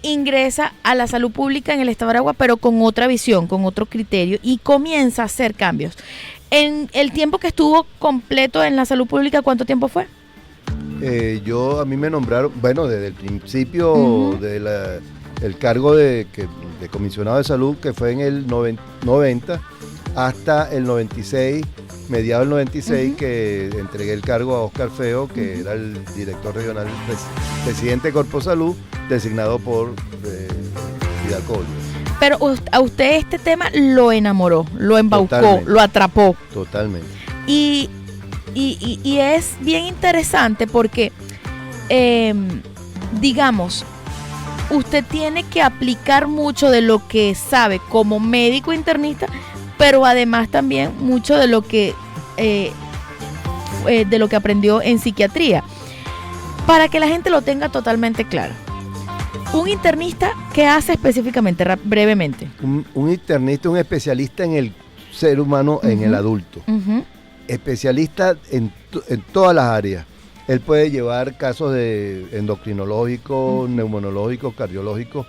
ingresa a la salud pública en el estado de Aragua, pero con otra visión, con otro criterio, y comienza a hacer cambios. En el tiempo que estuvo completo en la salud pública, ¿cuánto tiempo fue? A mí me nombraron, bueno, desde el principio el cargo de comisionado de salud, que fue en el 90 hasta el 96, mediados del 96, que entregué el cargo a Oscar Feo, que era el director regional, presidente de Corpo Salud, designado por Fidalgo Bolívar. Pero a usted este tema lo enamoró, lo embaucó, Totalmente. lo atrapó. Totalmente. Y es bien interesante porque, digamos, usted tiene que aplicar mucho de lo que sabe como médico internista, pero además también mucho de lo que aprendió en psiquiatría, para que la gente lo tenga totalmente claro. Un internista, ¿qué hace específicamente, brevemente? Un internista, un especialista en el ser humano, en el adulto. Especialista en todas las áreas. Él puede llevar casos de endocrinológicos, neumonológicos, cardiológicos,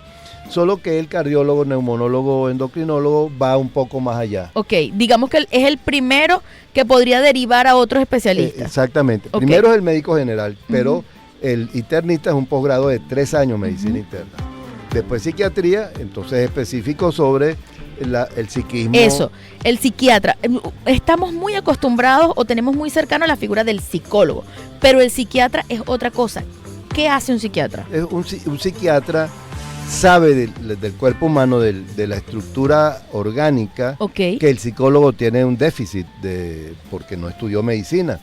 solo que el cardiólogo, neumonólogo, endocrinólogo va un poco más allá. Ok, digamos que es el primero que podría derivar a otros especialistas. Exactamente. Okay. Primero es el médico general, pero el internista es un posgrado de 3 años, medicina interna. Después psiquiatría, entonces específico sobre el psiquismo. Eso, el psiquiatra. Estamos muy acostumbrados o tenemos muy cercano la figura del psicólogo, pero el psiquiatra es otra cosa. ¿Qué hace un psiquiatra? Un psiquiatra sabe del cuerpo humano, de la estructura orgánica, Okay. que el psicólogo tiene un déficit porque no estudió medicina.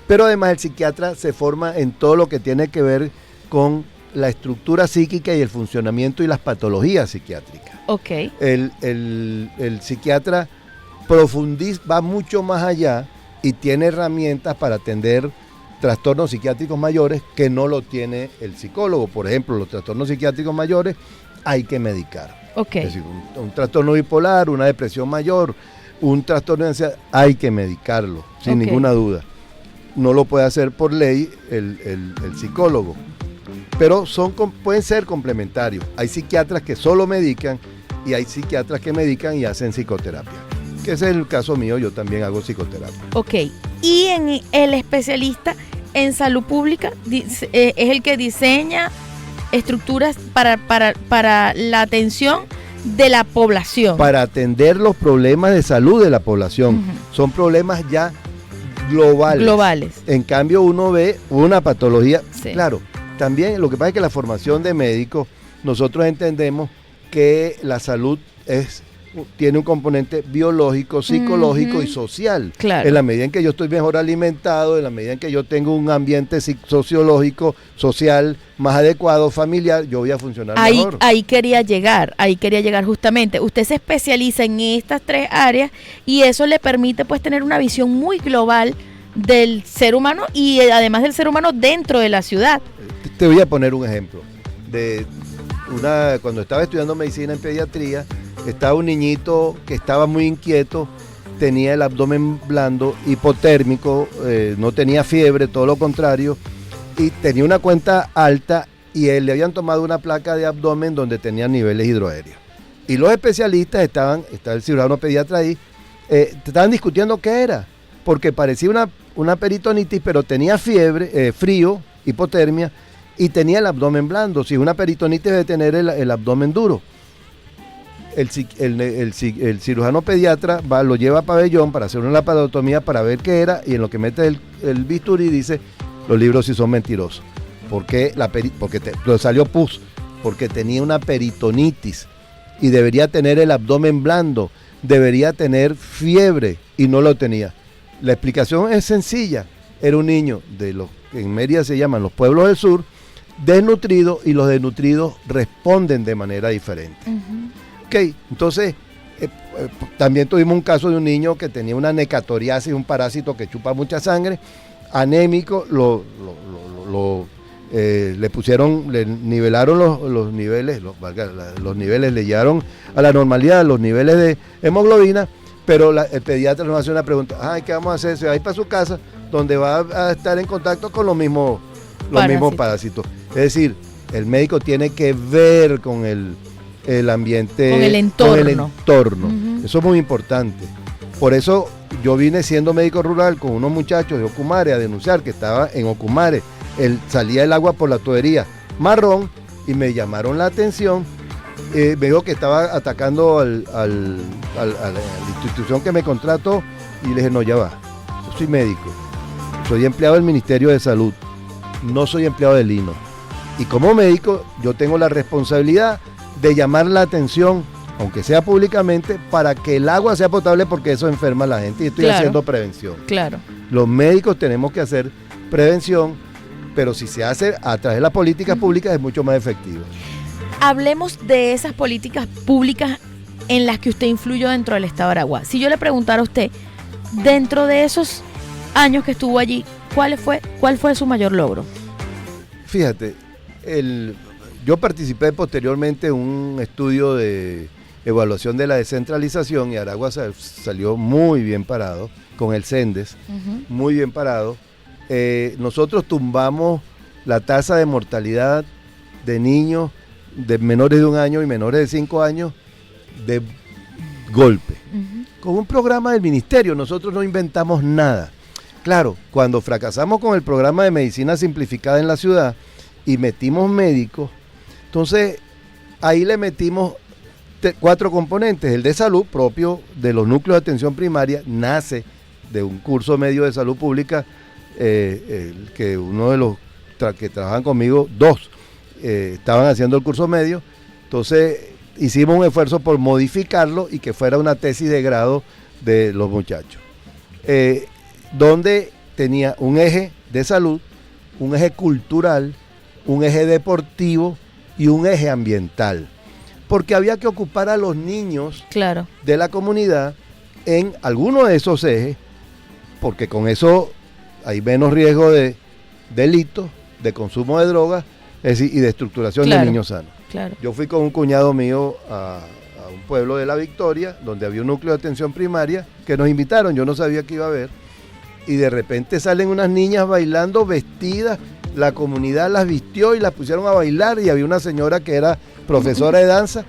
Pero además el psiquiatra se forma en todo lo que tiene que ver con la estructura psíquica y el funcionamiento y las patologías psiquiátricas. Okay. El psiquiatra va mucho más allá y tiene herramientas para atender trastornos psiquiátricos mayores que no lo tiene el psicólogo. Por ejemplo, los trastornos psiquiátricos mayores hay que medicar. Okay. Es decir, un trastorno bipolar, una depresión mayor, un trastorno de ansiedad, hay que medicarlo, sin ninguna duda. No lo puede hacer por ley el psicólogo, pero pueden ser complementarios. Hay psiquiatras que solo medican y hay psiquiatras que medican y hacen psicoterapia, que ese es el caso mío, yo también hago psicoterapia. Ok, y el especialista en salud pública es el que diseña estructuras para la atención de la población. Para atender los problemas de salud de la población. Son problemas ya globales. En cambio uno ve una patología, claro, también lo que pasa es que la formación de médicos, nosotros entendemos que la salud tiene un componente biológico, psicológico y social. Claro. En la medida en que yo estoy mejor alimentado, en la medida en que yo tengo un ambiente sociológico, social más adecuado, familiar, yo voy a funcionar mejor. Ahí quería llegar justamente. Usted se especializa en estas 3 áreas y eso le permite pues tener una visión muy global del ser humano y además del ser humano dentro de la ciudad. Te voy a poner un ejemplo. Cuando estaba estudiando medicina en pediatría, estaba un niñito que estaba muy inquieto tenía el abdomen blando, hipotérmico, no tenía fiebre, todo lo contrario, y tenía una cuenta alta y le habían tomado una placa de abdomen donde tenía niveles hidroaéreos. Y los especialistas estaba el cirujano pediatra ahí, estaban discutiendo qué era, porque parecía una peritonitis, pero tenía fiebre, frío, hipotermia, y tenía el abdomen blando. Si una peritonitis debe tener el abdomen duro. El cirujano pediatra lo lleva a pabellón para hacer una laparotomía para ver qué era, y en lo que mete el bisturí dice, los libros sí son mentirosos. Porque lo salió pus, porque tenía una peritonitis y debería tener el abdomen blando, debería tener fiebre y no lo tenía. La explicación es sencilla, era un niño de los que en Mérida se llaman los pueblos del sur, desnutrido, y los desnutridos responden de manera diferente. Ok, entonces también tuvimos un caso de un niño que tenía una necatoriasis, un parásito que chupa mucha sangre, anémico, le nivelaron los niveles, los niveles le llegaron a la normalidad, los niveles de hemoglobina, pero el pediatra nos hace una pregunta, ¿qué vamos a hacer? Se va a ir para su casa, donde va a estar en contacto con los mismos parásitos. Es decir, el médico tiene que ver con el ambiente, con el entorno. Eso es muy importante. Por eso yo vine siendo médico rural con unos muchachos de Ocumare a denunciar que estaba en Ocumare, salía el agua por la tubería marrón, y me llamaron la atención. Me dijo que estaba atacando a la institución que me contrató, y le dije, no, ya va, yo soy médico, soy empleado del Ministerio de Salud, no soy empleado del INO, y como médico yo tengo la responsabilidad de llamar la atención, aunque sea públicamente, para que el agua sea potable, porque eso enferma a la gente, y estoy haciendo prevención. Claro. Los médicos tenemos que hacer prevención, pero si se hace a través de las políticas públicas es mucho más efectivo. Hablemos de esas políticas públicas en las que usted influyó dentro del Estado de Aragua. Si yo le preguntara a usted, dentro de esos años que estuvo allí, ¿cuál fue su mayor logro? Fíjate, yo participé posteriormente en un estudio de evaluación de la descentralización, y Aragua salió muy bien parado, con el CENDES, muy bien parado. Nosotros tumbamos la tasa de mortalidad de niños de menores de 1 año y menores de 5 años de golpe. Con un programa del ministerio, nosotros no inventamos nada. Claro, cuando fracasamos con el programa de medicina simplificada en la ciudad y metimos médicos, entonces ahí le metimos 4 componentes. El de salud, propio de los núcleos de atención primaria, nace de un curso medio de salud pública, que uno de los que trabajan conmigo, 2 estaban haciendo el curso medio. Entonces hicimos un esfuerzo por modificarlo y que fuera una tesis de grado de los muchachos, donde tenía un eje de salud, un eje cultural, un eje deportivo y un eje ambiental, porque había que ocupar a los niños de la comunidad en alguno de esos ejes, porque con eso hay menos riesgo de delitos, de consumo de drogas, es decir, y de estructuración de niños sanos. Yo fui con un cuñado mío a un pueblo de La Victoria, donde había un núcleo de atención primaria, que nos invitaron, yo no sabía que iba a haber, y de repente salen unas niñas bailando vestidas, la comunidad las vistió y las pusieron a bailar, y había una señora que era profesora de danza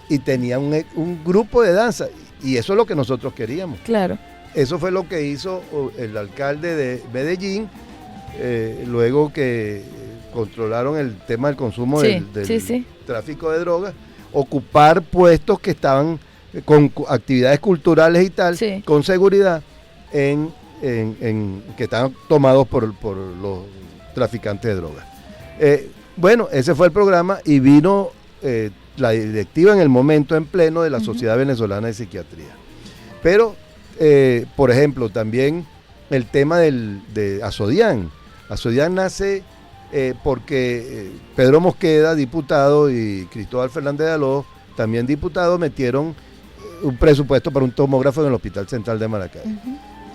y tenía un grupo de danza, y eso es lo que nosotros queríamos. Eso fue lo que hizo el alcalde de Medellín, luego que controlaron el tema del consumo del tráfico de drogas, ocupar puestos que estaban con actividades culturales y tal, con seguridad, que estaban tomados por los traficantes de drogas. Bueno, ese fue el programa, y vino la directiva en el momento en pleno de la Sociedad Venezolana de Psiquiatría. Pero, por ejemplo, también el tema de Asodian. Asodian nace porque Pedro Mosqueda, diputado, y Cristóbal Fernández de Aló, también diputado, metieron un presupuesto para un tomógrafo en el Hospital Central de Maracay.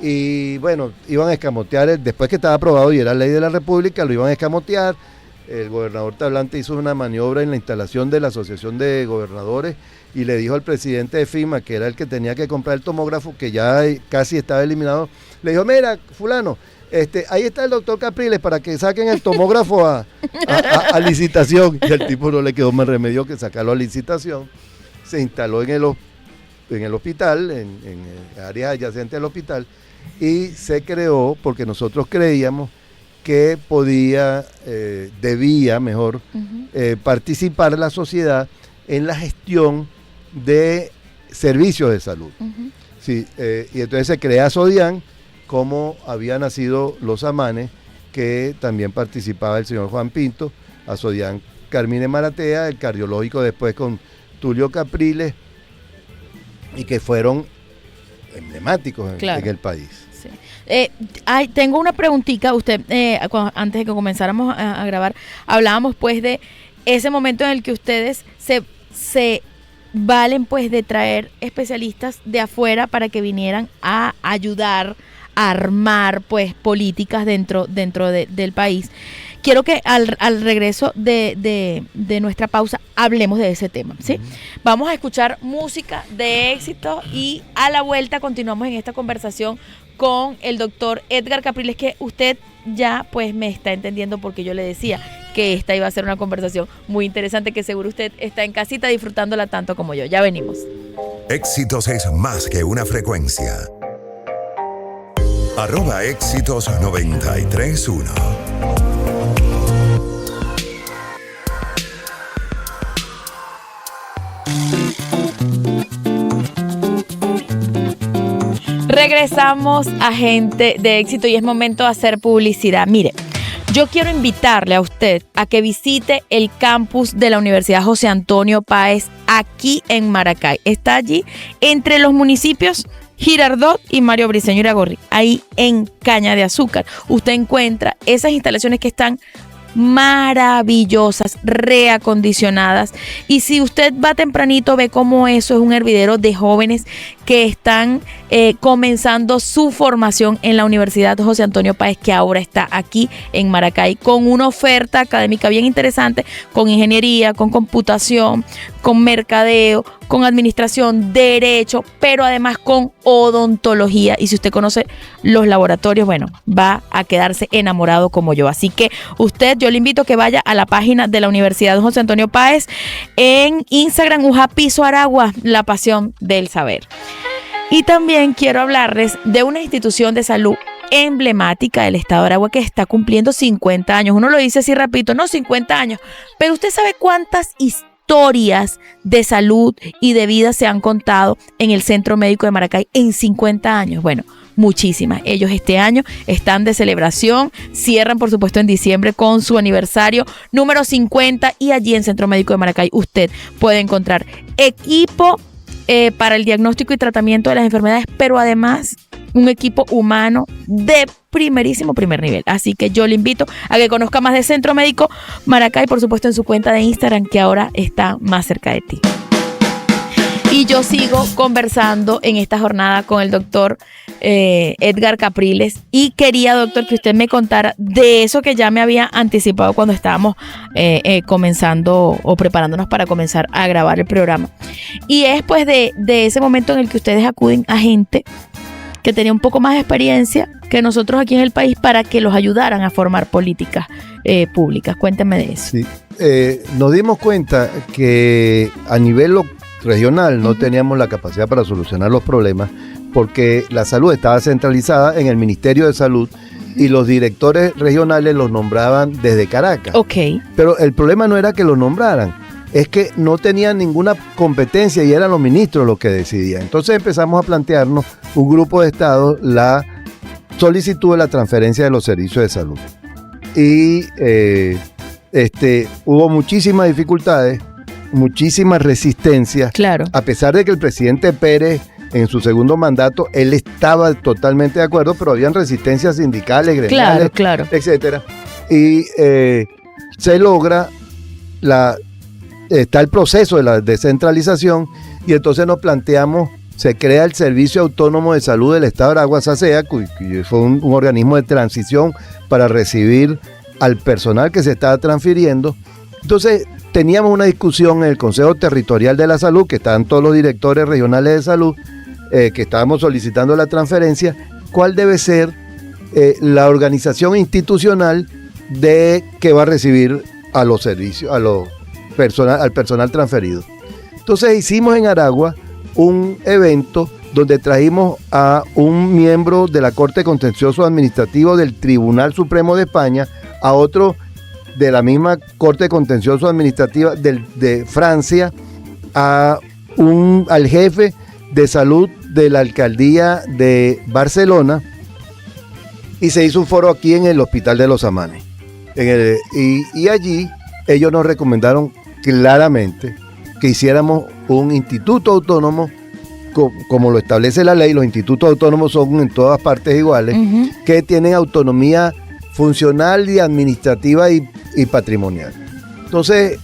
Y bueno, iban a escamotear, después que estaba aprobado y era ley de la República, lo iban a escamotear. El gobernador Tablante hizo una maniobra en la instalación de la Asociación de Gobernadores y le dijo al presidente de FIMA, que era el que tenía que comprar el tomógrafo, que ya casi estaba eliminado, le dijo, mira, fulano, ahí está el doctor Capriles para que saquen el tomógrafo a licitación. Y el tipo no le quedó más remedio que sacarlo a licitación. Se instaló en el hospital, en áreas adyacentes al hospital, y se creó, porque nosotros creíamos que debía participar la sociedad en la gestión de servicios de salud. Sí, y entonces se crea Sodian, como había nacido Los Amanes, que también participaba el señor Juan Pinto, a Sodian Carmine Maratea, el cardiológico después con Tulio Capriles, y que fueron emblemáticos en el país. Sí. Tengo una preguntita. Usted, antes de que comenzáramos a grabar, hablábamos pues de ese momento en el que ustedes se valen pues de traer especialistas de afuera para que vinieran a ayudar a armar pues políticas dentro del país. Quiero que al regreso de nuestra pausa hablemos de ese tema, ¿sí? Vamos a escuchar música de éxito y a la vuelta continuamos en esta conversación con el doctor Edgar Capriles, que usted ya pues me está entendiendo porque yo le decía que esta iba a ser una conversación muy interesante, que seguro usted está en casita disfrutándola tanto como yo. Ya venimos. Éxitos es más que una frecuencia. @éxitos 93.1. Regresamos a Gente de Éxito y es momento de hacer publicidad. Mire, yo quiero invitarle a usted a que visite el campus de la Universidad José Antonio Páez aquí en Maracay. Está allí entre los municipios Girardot y Mario Briceño Iragorri, ahí en Caña de Azúcar. Usted encuentra esas instalaciones que están maravillosas, reacondicionadas, y si usted va tempranito ve cómo eso es un hervidero de jóvenes que están comenzando su formación en la Universidad José Antonio Páez, que ahora está aquí en Maracay con una oferta académica bien interesante, con ingeniería, con computación, con mercadeo, con administración, derecho, pero además con odontología. Y si usted conoce los laboratorios, bueno, va a quedarse enamorado como yo. Así que yo le invito a que vaya a la página de la Universidad José Antonio Páez en Instagram, UJA Piso Aragua, la pasión del saber. Y también quiero hablarles de una institución de salud emblemática del estado de Aragua que está cumpliendo 50 años. Uno lo dice así rapidito, no 50 años, pero usted sabe cuántas historias de salud y de vida se han contado en el Centro Médico de Maracay en 50 años. Bueno, muchísimas. Ellos este año están de celebración, cierran por supuesto en diciembre con su aniversario número 50 y allí en Centro Médico de Maracay usted puede encontrar equipo para el diagnóstico y tratamiento de las enfermedades, pero además un equipo humano de primerísimo primer nivel. Así que yo le invito a que conozca más de Centro Médico Maracay, por supuesto en su cuenta de Instagram, que ahora está más cerca de ti. Y yo sigo conversando en esta jornada con el doctor Edgar Capriles y quería, doctor, que usted me contara de eso que ya me había anticipado cuando estábamos comenzando o preparándonos para comenzar a grabar el programa. Y es pues de ese momento en el que ustedes acuden a gente que tenía un poco más de experiencia que nosotros aquí en el país para que los ayudaran a formar políticas públicas. Cuénteme de eso. Sí, nos dimos cuenta que a nivel regional no teníamos la capacidad para solucionar los problemas porque la salud estaba centralizada en el Ministerio de Salud y los directores regionales los nombraban desde Caracas. Okay. Pero el problema no era que los nombraran, es que no tenían ninguna competencia y eran los ministros los que decidían. Entonces empezamos a plantearnos un grupo de estados la solicitud de la transferencia de los servicios de salud. Y hubo muchísimas dificultades, muchísimas resistencias. Claro. A pesar de que el presidente Pérez, en su segundo mandato, él estaba totalmente de acuerdo, pero habían resistencias sindicales, gremiales, claro, etcétera. Y se logra está el proceso de la descentralización y entonces nos planteamos, se crea el Servicio Autónomo de Salud del Estado de Aragua, SACEA, que fue un organismo de transición para recibir al personal que se estaba transfiriendo. Entonces teníamos una discusión en el Consejo Territorial de la Salud, que estaban todos los directores regionales de salud, que estábamos solicitando la transferencia, cuál debe ser la organización institucional que va a recibir a los servicios, al personal transferido. Entonces hicimos en Aragua un evento donde trajimos a un miembro de la Corte Contencioso Administrativo del Tribunal Supremo de España, a otro de la misma Corte Contencioso Administrativa de Francia, al jefe de salud de la Alcaldía de Barcelona, y se hizo un foro aquí en el Hospital de los Amanes. Y allí ellos nos recomendaron claramente que hiciéramos un instituto autónomo, como lo establece la ley. Los institutos autónomos son en todas partes iguales, que tienen autonomía funcional y administrativa y patrimonial. Entonces,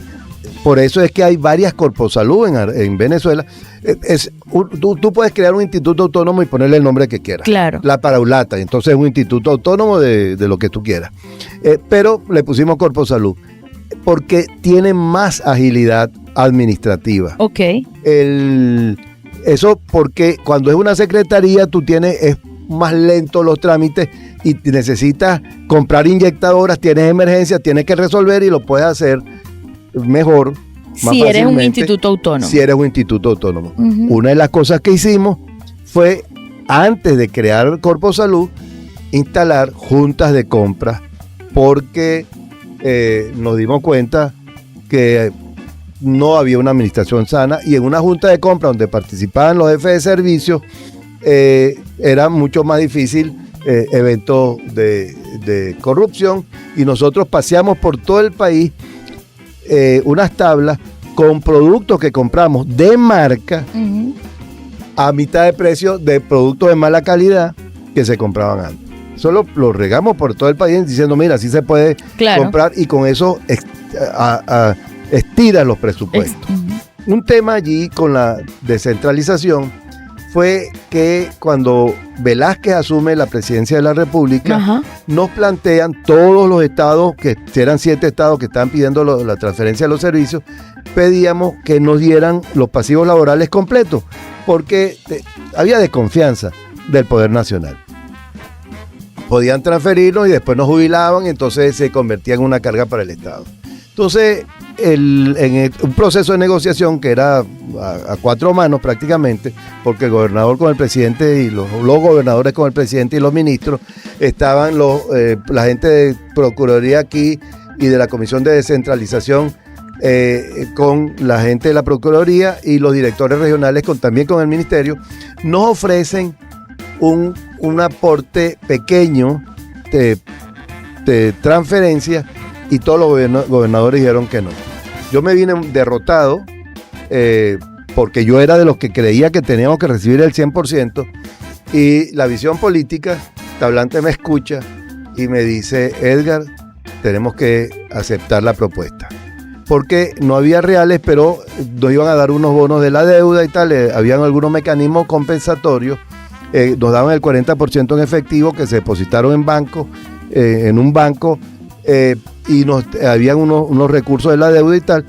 por eso es que hay varias Corposalud en Venezuela. Tú puedes crear un instituto autónomo y ponerle el nombre que quieras. Claro. La Paraulata, entonces es un instituto autónomo de lo que tú quieras. Pero le pusimos Corposalud porque tiene más agilidad administrativa. Ok. Eso porque cuando es una secretaría es más lento los trámites y necesitas comprar inyectadoras, tienes emergencias, tienes que resolver y lo puedes hacer mejor. Si eres un instituto autónomo. Si eres un instituto autónomo. Una de las cosas que hicimos fue, antes de crear Corposalud, instalar juntas de compra, porque nos dimos cuenta que no había una administración sana, y en una junta de compra donde participaban los jefes de servicio era mucho más difícil eventos de corrupción, y nosotros paseamos por todo el país unas tablas con productos que compramos de marca a mitad de precio de productos de mala calidad que se compraban antes. Solo lo regamos por todo el país diciendo, mira, así se puede comprar, y con eso estira los presupuestos. Un tema allí con la descentralización fue que cuando Velázquez asume la presidencia de la República, nos plantean todos los estados, que eran 7 estados que estaban pidiendo la transferencia de los servicios, pedíamos que nos dieran los pasivos laborales completos, porque había desconfianza del Poder Nacional. Podían transferirnos y después nos jubilaban, y entonces se convertía en una carga para el Estado. Entonces, un proceso de negociación que era a 4 manos prácticamente, porque el gobernador con el presidente y los gobernadores con el presidente y los ministros, estaban la gente de Procuraduría aquí y de la Comisión de Descentralización con la gente de la Procuraduría y los directores regionales también con el ministerio, nos ofrecen un aporte pequeño de transferencia, y todos los gobernadores dijeron que no. Yo me vine derrotado porque yo era de los que creía que teníamos que recibir el 100%, y la visión política, Tablante me escucha y me dice, Edgar, tenemos que aceptar la propuesta. Porque no había reales, pero nos iban a dar unos bonos de la deuda y tal, habían algunos mecanismos compensatorios, nos daban el 40% en efectivo que se depositaron en un banco, y habían unos recursos de la deuda y tal.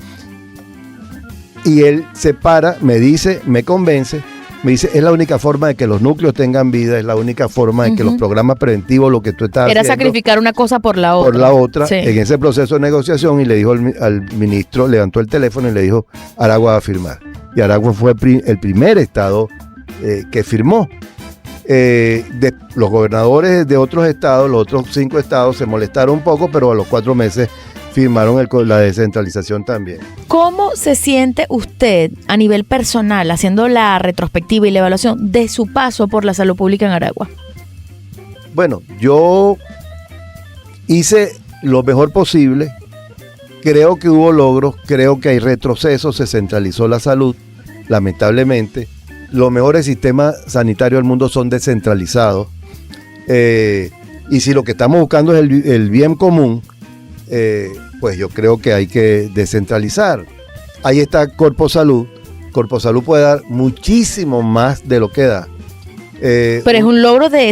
Y él se para, me dice, me convence, me dice, es la única forma de que los núcleos tengan vida, es la única forma de que los programas preventivos, lo que tú estás haciendo, era sacrificar una cosa por la otra. Por la otra, sí. En ese proceso de negociación, y le dijo al ministro, levantó el teléfono y le dijo, Aragua va a firmar. Y Aragua fue el primer estado que firmó. Los gobernadores de otros estados, los otros 5 estados, se molestaron un poco, pero a los 4 meses firmaron la descentralización también. ¿Cómo se siente usted a nivel personal, haciendo la retrospectiva y la evaluación de su paso por la salud pública en Aragua? Bueno, yo hice lo mejor posible, creo que hubo logros, creo que hay retrocesos, se centralizó la salud, lamentablemente. Los mejores sistemas sanitarios del mundo son descentralizados, y si lo que estamos buscando es el bien común, pues yo creo que hay que descentralizar. Ahí está Corposalud. Corposalud puede dar muchísimo más de lo que da. Pero es un logro de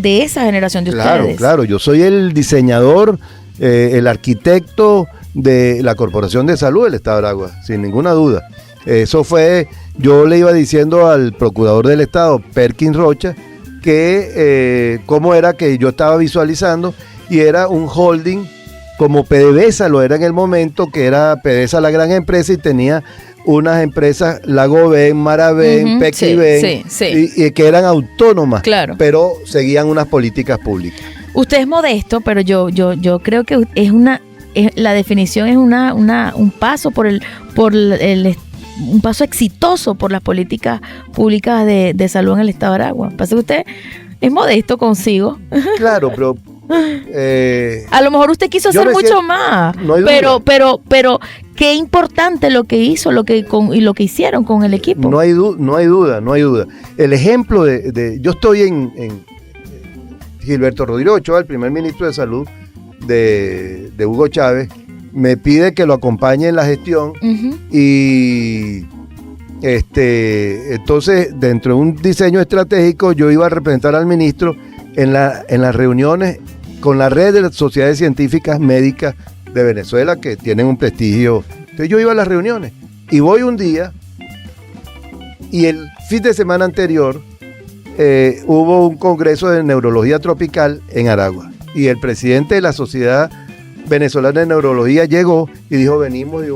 esa generación de ustedes. Claro, yo soy el diseñador el arquitecto de la Corporación de Salud del Estado de Aragua, sin ninguna duda. Eso fue, yo le iba diciendo al procurador del Estado, Perkins Rocha, que cómo era que yo estaba visualizando, y era un holding como PDVSA lo era en el momento, que era PDVSA la gran empresa y tenía unas empresas, Lagoven, Maraven, Pequiven, y que eran autónomas, claro, pero seguían unas políticas públicas. Usted es modesto, pero yo creo que la definición es un paso un paso exitoso por las políticas públicas de salud en el Estado de Aragua. Pasa que usted es modesto consigo. Claro, pero a lo mejor usted quiso hacer mucho más, no hay pero qué importante lo que hizo, y lo que hicieron con el equipo. No hay duda. El ejemplo yo estoy en Gilberto Rodríguez Ochoa, el primer ministro de Salud de Hugo Chávez, me pide que lo acompañe en la gestión, y entonces dentro de un diseño estratégico yo iba a representar al ministro en las reuniones con la red de las sociedades científicas médicas de Venezuela, que tienen un prestigio. Entonces yo iba a las reuniones y voy un día, y el fin de semana anterior hubo un congreso de neurología tropical en Aragua, y el presidente de la Sociedad Venezolana de Neurología llegó y dijo: venimos de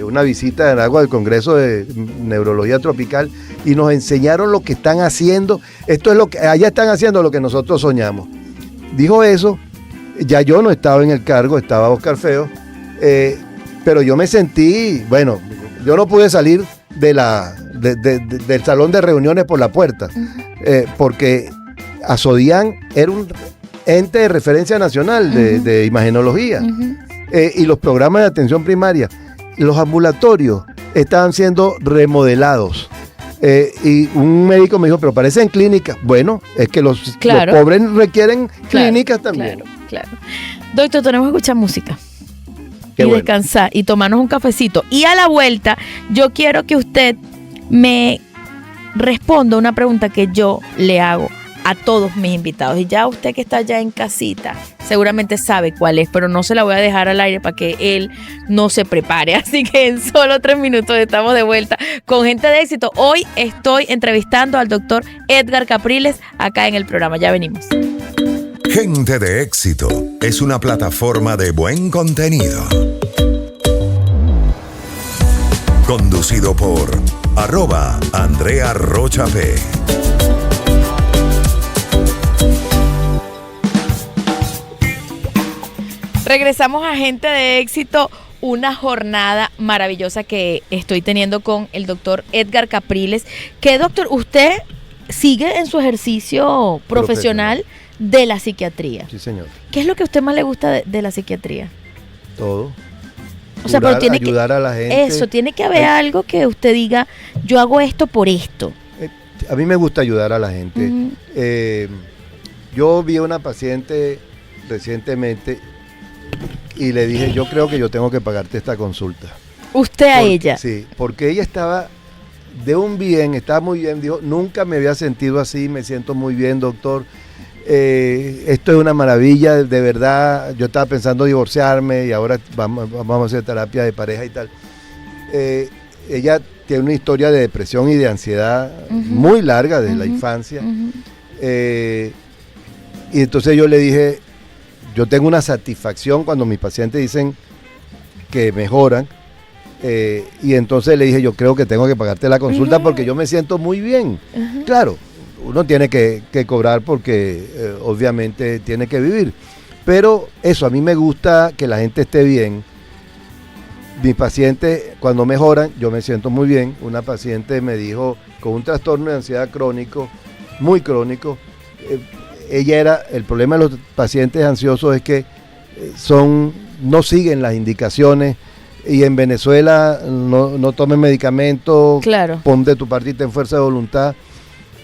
una visita en Aragua del Congreso de Neurología Tropical, y nos enseñaron lo que están haciendo. Esto es lo que allá están haciendo, lo que nosotros soñamos. Dijo eso, ya yo no estaba en el cargo, estaba Oscar Feo, pero yo me sentí, bueno, yo no pude salir del salón de reuniones por la puerta, porque Asodian era un ente de referencia nacional de imagenología, y los programas de atención primaria, los ambulatorios estaban siendo remodelados. Y un médico me dijo: pero parecen clínicas. Bueno, es que los pobres requieren clínicas también. Claro. Doctor, tenemos que escuchar música. Qué y bueno. Descansar y tomarnos un cafecito. Y a la vuelta, yo quiero que usted me responda una pregunta que yo le hago a todos mis invitados. Y ya usted que está allá en casita seguramente sabe cuál es, pero no se la voy a dejar al aire para que él no se prepare. Así que en solo 3 minutos estamos de vuelta con Gente de Éxito. Hoy estoy entrevistando al doctor Edgar Capriles acá en el programa. Ya venimos. Gente de Éxito es una plataforma de buen contenido. Conducido por @Andrea Rocha P. Regresamos a Gente de Éxito, una jornada maravillosa que estoy teniendo con el doctor Edgar Capriles. Que, doctor, usted sigue en su ejercicio profesional de la psiquiatría. Sí, señor. ¿Qué es lo que a usted más le gusta de la psiquiatría? Todo. O sea, pero tiene ayudar a la gente. Eso, tiene que haber algo que usted diga: yo hago esto por esto. A mí me gusta ayudar a la gente. Yo vi a una paciente recientemente y le dije: yo creo que yo tengo que pagarte esta consulta. ¿Usted a ella? Sí, porque ella estaba de un bien, estaba muy bien. Dijo: nunca me había sentido así, me siento muy bien, doctor. Esto es una maravilla, de verdad. Yo estaba pensando divorciarme y ahora vamos a hacer terapia de pareja y tal. Ella tiene una historia de depresión y de ansiedad muy larga desde la infancia. Y entonces yo le dije: yo tengo una satisfacción cuando mis pacientes dicen que mejoran. Y entonces le dije: yo creo que tengo que pagarte la consulta porque yo me siento muy bien. Claro, uno tiene que cobrar porque obviamente tiene que vivir. Pero eso, a mí me gusta que la gente esté bien. Mis pacientes, cuando mejoran, yo me siento muy bien. Una paciente me dijo, con un trastorno de ansiedad crónico, muy crónico, el problema de los pacientes ansiosos es que no siguen las indicaciones, y en Venezuela no tomen medicamentos, claro. Pon de tu parte y ten fuerza de voluntad.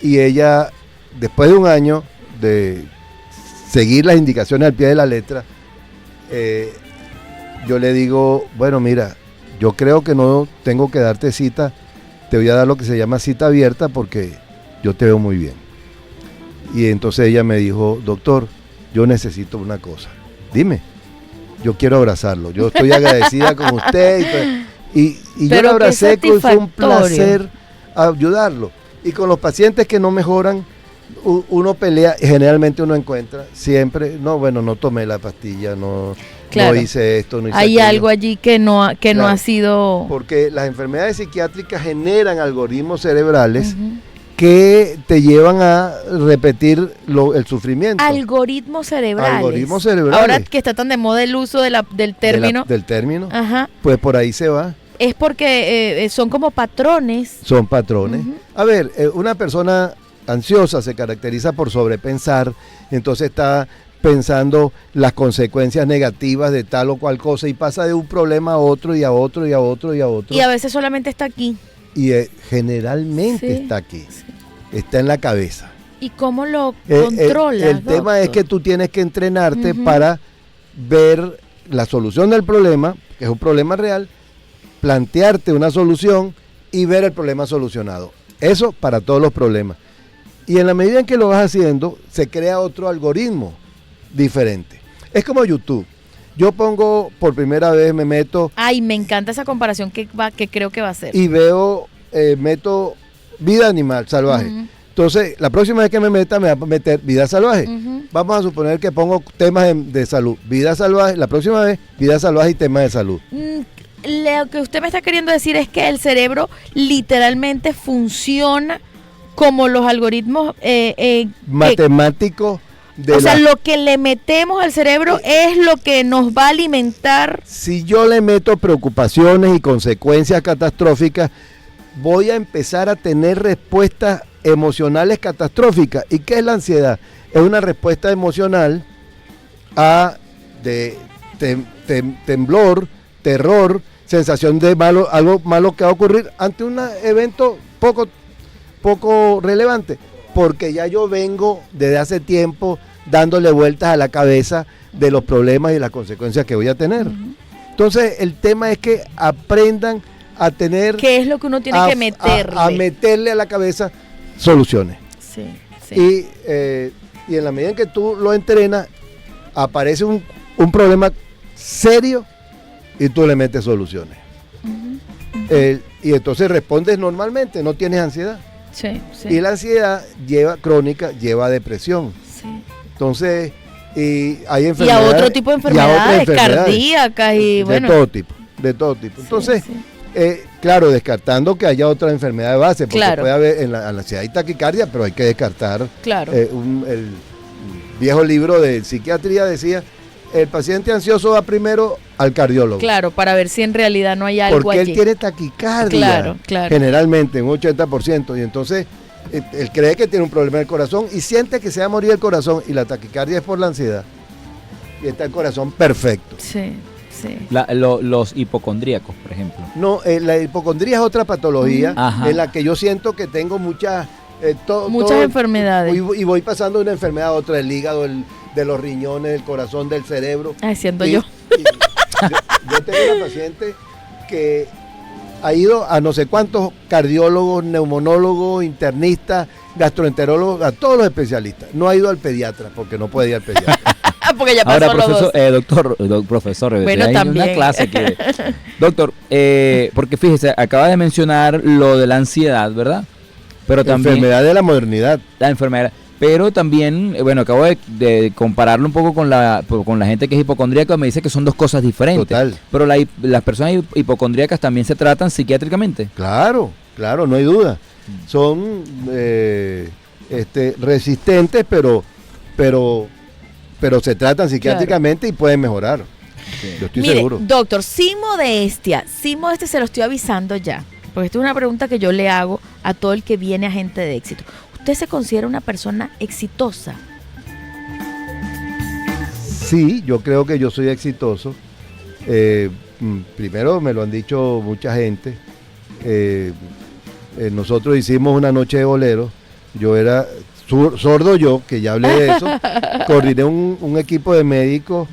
Y ella, después de un año de seguir las indicaciones al pie de la letra, yo le digo: bueno, mira, yo creo que no tengo que darte cita, te voy a dar lo que se llama cita abierta porque yo te veo muy bien. Y entonces ella me dijo: doctor, yo necesito una cosa, dime, yo quiero abrazarlo, yo estoy agradecida con usted y yo Pero lo qué abracé, fue un satisfactorio. placer ayudarlo. Y con los pacientes que no mejoran, uno pelea, y generalmente uno encuentra siempre, no, bueno, no tomé la pastilla, no Claro. hice esto, no hice Hay aquello. algo allí que no ha Claro. sido... Porque las enfermedades psiquiátricas generan algoritmos cerebrales Ujú. que te llevan a repetir el sufrimiento. Algoritmos cerebrales. Algoritmos cerebrales. Ahora que está tan de moda el uso del término, Del término, ajá, pues por ahí se va. es porque son como patrones. Son patrones. Ujú. A ver, una persona ansiosa se caracteriza por sobrepensar, entonces está pensando las consecuencias negativas de tal o cual cosa y pasa de un problema a otro y a otro y a otro y a otro. Y a veces solamente está aquí. Y generalmente Sí, está aquí, está en la cabeza. ¿Y cómo lo controlas? El tema es que tú tienes que entrenarte Ujú. para ver la solución del problema, que es un problema real, plantearte una solución y ver el problema solucionado. Eso para todos los problemas. Y en la medida en que lo vas haciendo, se crea otro algoritmo diferente. Es como YouTube. Yo pongo, por primera vez me meto Ay, me encanta esa comparación que creo que va a ser. y veo, meto vida animal salvaje. Ujú. Entonces, la próxima vez que me meta, me va a meter vida salvaje. Ujú. Vamos a suponer que pongo temas de salud, vida salvaje, la próxima vez, vida salvaje y temas de salud. Lo que usted me está queriendo decir es que el cerebro literalmente funciona como los algoritmos Matemático de o sea, lo que le metemos al cerebro es lo que nos va a alimentar. Si yo le meto preocupaciones y consecuencias catastróficas, voy a empezar a tener respuestas emocionales catastróficas. ¿Y qué es la ansiedad? Es una respuesta emocional de temblor, terror, sensación de algo malo que va a ocurrir ante un evento poco relevante, porque ya yo vengo desde hace tiempo dándole vueltas a la cabeza de los problemas y las consecuencias que voy a tener. Entonces el tema es que aprendan a tener ¿Qué es lo que uno tiene que meterle? a meterle a la cabeza soluciones. Sí, sí. Y en la medida en que tú lo entrenas, aparece un problema serio y tú le metes soluciones. Y entonces respondes normalmente, no tienes ansiedad. Sí, sí. Y la ansiedad crónica lleva a depresión. Sí. Entonces, y hay Y a enfermedades. otro tipo de y a otras enfermedades enfermedades cardíacas y bueno. De todo tipo. Sí, Entonces, sí. claro, descartando que haya otra enfermedad de base, porque Claro. puede haber en la ansiedad y taquicardia, pero hay que descartar. Claro. El viejo libro de psiquiatría decía, el paciente ansioso va primero al cardiólogo. Claro, para ver si en realidad no hay algo Porque allí. él tiene taquicardia. Claro, claro. Generalmente, un 80%. Y entonces, él cree que tiene un problema del corazón y siente que se va a morir el corazón. Y la taquicardia es por la ansiedad. Y está el corazón perfecto. Sí, sí. Los hipocondríacos, por ejemplo. No, la hipocondría es otra patología Ajá. en la que yo siento que tengo muchas Enfermedades. Y voy pasando de una enfermedad a otra, del hígado, de los riñones, del corazón, del cerebro. Ay, siendo Y- yo. yo tengo una paciente que ha ido a no sé cuántos cardiólogos, neumonólogos, internistas, gastroenterólogos, a todos los especialistas. No ha ido al pediatra porque no puede ir al pediatra. Porque ya pasó Ahora, los profesor, dos. profesor, Bueno, hay también. una clase que... Doctor, porque fíjese, acaba de mencionar lo de la ansiedad, ¿verdad? Pero también... Enfermedad de la modernidad. La enfermedad. Pero también, bueno, acabo de compararlo un poco con la gente que es hipocondríaca, me dice que son dos cosas diferentes. Total. Pero las personas hipocondríacas también se tratan psiquiátricamente. Claro, no hay duda. Son resistentes, pero se tratan psiquiátricamente y pueden mejorar. Yo estoy Mire, seguro. doctor, sin modestia se lo estoy avisando ya, porque esta es una pregunta que yo le hago a todo el que viene a Gente de Éxito. ¿Usted se considera una persona exitosa? Sí, yo creo que yo soy exitoso. Primero me lo han dicho mucha gente. Nosotros hicimos una noche de boleros. Yo era sordo yo, que ya hablé de eso. Coordiné un equipo de médicos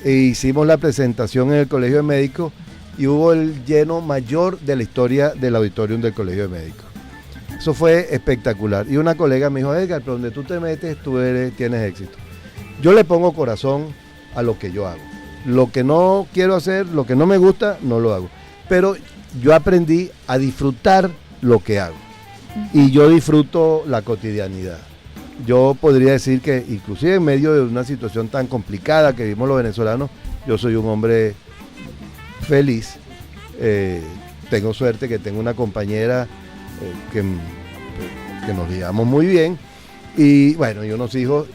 e hicimos la presentación en el Colegio de Médicos y hubo el lleno mayor de la historia del auditorium del Colegio de Médicos. Eso fue espectacular. Y una colega me dijo, Edgar, pero donde tú te metes, tienes éxito. Yo le pongo corazón a lo que yo hago. Lo que no quiero hacer, lo que no me gusta, no lo hago. Pero yo aprendí a disfrutar lo que hago. Y yo disfruto la cotidianidad. Yo podría decir que inclusive en medio de una situación tan complicada que vivimos los venezolanos, yo soy un hombre feliz. Tengo suerte que tengo una compañera que nos llevamos muy bien. Y bueno, y unos hijos.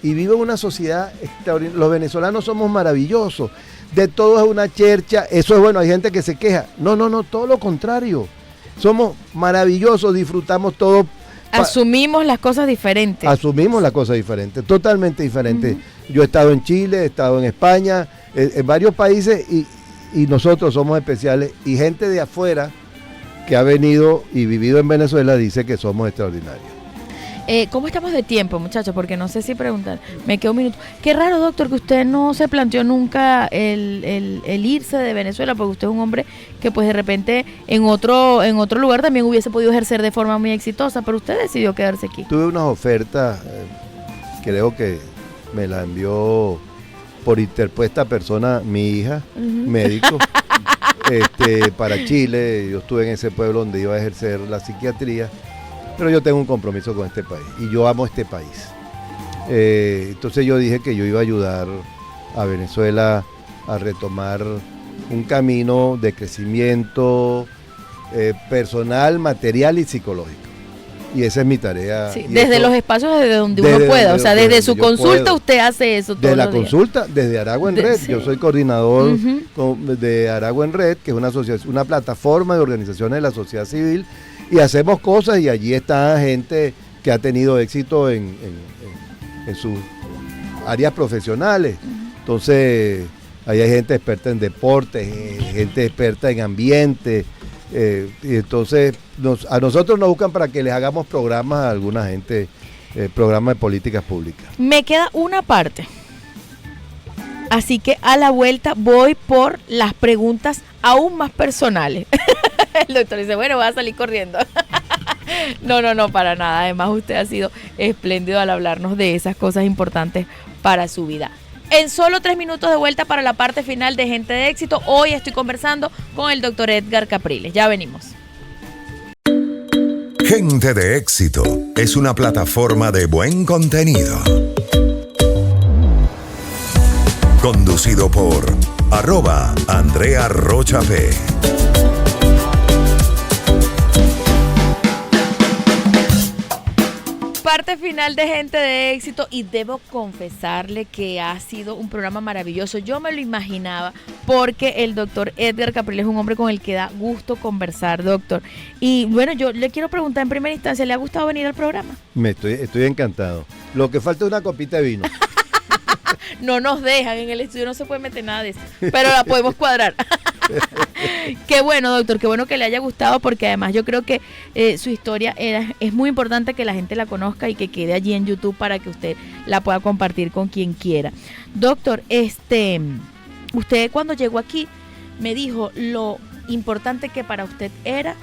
Y vivo en una sociedad extraordinaria. Los venezolanos somos maravillosos. De todo es una chercha. Eso es bueno, hay gente que se queja. No, todo lo contrario. Somos maravillosos, disfrutamos todo. Asumimos las cosas diferentes. Asumimos las cosas diferentes, totalmente diferentes. Yo he estado en Chile, he estado en España, en varios países y nosotros somos especiales. Y gente de afuera que ha venido y vivido en Venezuela dice que somos extraordinarios. ¿Cómo estamos de tiempo, muchachos? Porque no sé si preguntar. Me queda un minuto. Qué raro, doctor, que usted no se planteó nunca el irse de Venezuela, porque usted es un hombre que pues de repente en otro lugar también hubiese podido ejercer de forma muy exitosa, pero usted decidió quedarse aquí. Tuve unas ofertas, creo que me la envió por interpuesta persona mi hija, médico, para Chile. Yo estuve en ese pueblo donde iba a ejercer la psiquiatría. Pero yo tengo un compromiso con este país y yo amo este país. Entonces yo dije que yo iba a ayudar a Venezuela a retomar un camino de crecimiento personal, material y psicológico. Y esa es mi tarea. Sí, desde los espacios desde donde uno pueda, o sea, desde su consulta usted hace eso todos los días. Consulta, desde Aragua en Red. Sí. Yo soy coordinador de Aragua en Red, que es una plataforma de organizaciones de la sociedad civil. Y hacemos cosas y allí está gente que ha tenido éxito en sus áreas profesionales. Entonces, ahí hay gente experta en deportes, gente experta en ambiente. Y entonces, a nosotros nos buscan para que les hagamos programas a alguna gente, programas de políticas públicas. Me queda una parte. Así que a la vuelta voy por las preguntas aún más personales. El doctor dice, bueno, voy a salir corriendo. No, para nada. Además, usted ha sido espléndido al hablarnos de esas cosas importantes para su vida. En solo 3 minutos de vuelta para la parte final de Gente de Éxito. Hoy estoy conversando con el doctor Edgar Capriles. Ya venimos. Gente de Éxito es una plataforma de buen contenido. Conducido por @Andrea Rocha P. Parte final de Gente de Éxito y debo confesarle que ha sido un programa maravilloso. Yo me lo imaginaba porque el doctor Edgar Capriles es un hombre con el que da gusto conversar, doctor. Y bueno, yo le quiero preguntar en primera instancia, ¿le ha gustado venir al programa? Estoy encantado. Lo que falta es una copita de vino. No nos dejan, en el estudio no se puede meter nada de eso, pero la podemos cuadrar. Qué bueno, doctor, qué bueno que le haya gustado, porque además yo creo que su historia es muy importante que la gente la conozca y que quede allí en YouTube para que usted la pueda compartir con quien quiera. Doctor, usted cuando llegó aquí me dijo lo importante que para usted era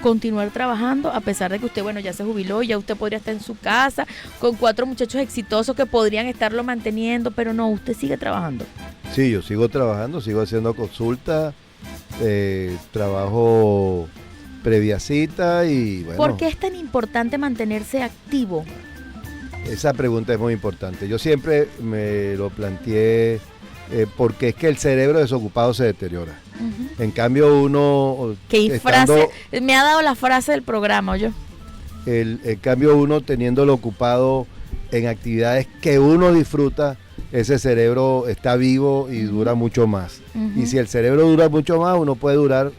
continuar trabajando, a pesar de que usted, bueno, ya se jubiló, ya usted podría estar en su casa con 4 muchachos exitosos que podrían estarlo manteniendo, pero no, usted sigue trabajando. Sí, yo sigo trabajando, sigo haciendo consultas, trabajo previa cita y bueno. ¿Por qué es tan importante mantenerse activo? Esa pregunta es muy importante. Yo siempre me lo planteé porque es que el cerebro desocupado se deteriora. En cambio uno... ¿Qué frase? Me ha dado la frase del programa, yo. En cambio uno teniéndolo ocupado en actividades que uno disfruta, ese cerebro está vivo y dura mucho más. Y si el cerebro dura mucho más, uno puede durar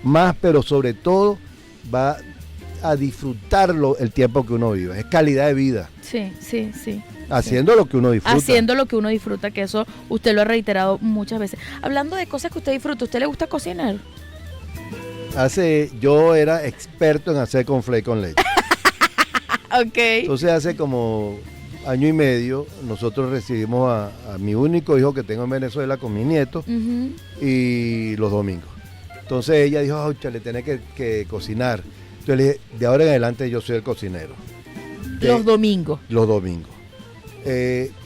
más, pero sobre todo va a disfrutarlo el tiempo que uno vive. Es calidad de vida. Sí. Haciendo lo que uno disfruta. Haciendo lo que uno disfruta, que eso usted lo ha reiterado muchas veces. Hablando de cosas que usted disfruta, ¿usted le gusta cocinar? Yo era experto en hacer conflé con leche. Ok. Entonces hace como 1 año y medio nosotros recibimos a mi único hijo que tengo en Venezuela con mi nieto y los domingos. Entonces ella dijo, le tenés que cocinar. Entonces le dije, de ahora en adelante yo soy el cocinero. Los domingos. Los domingos.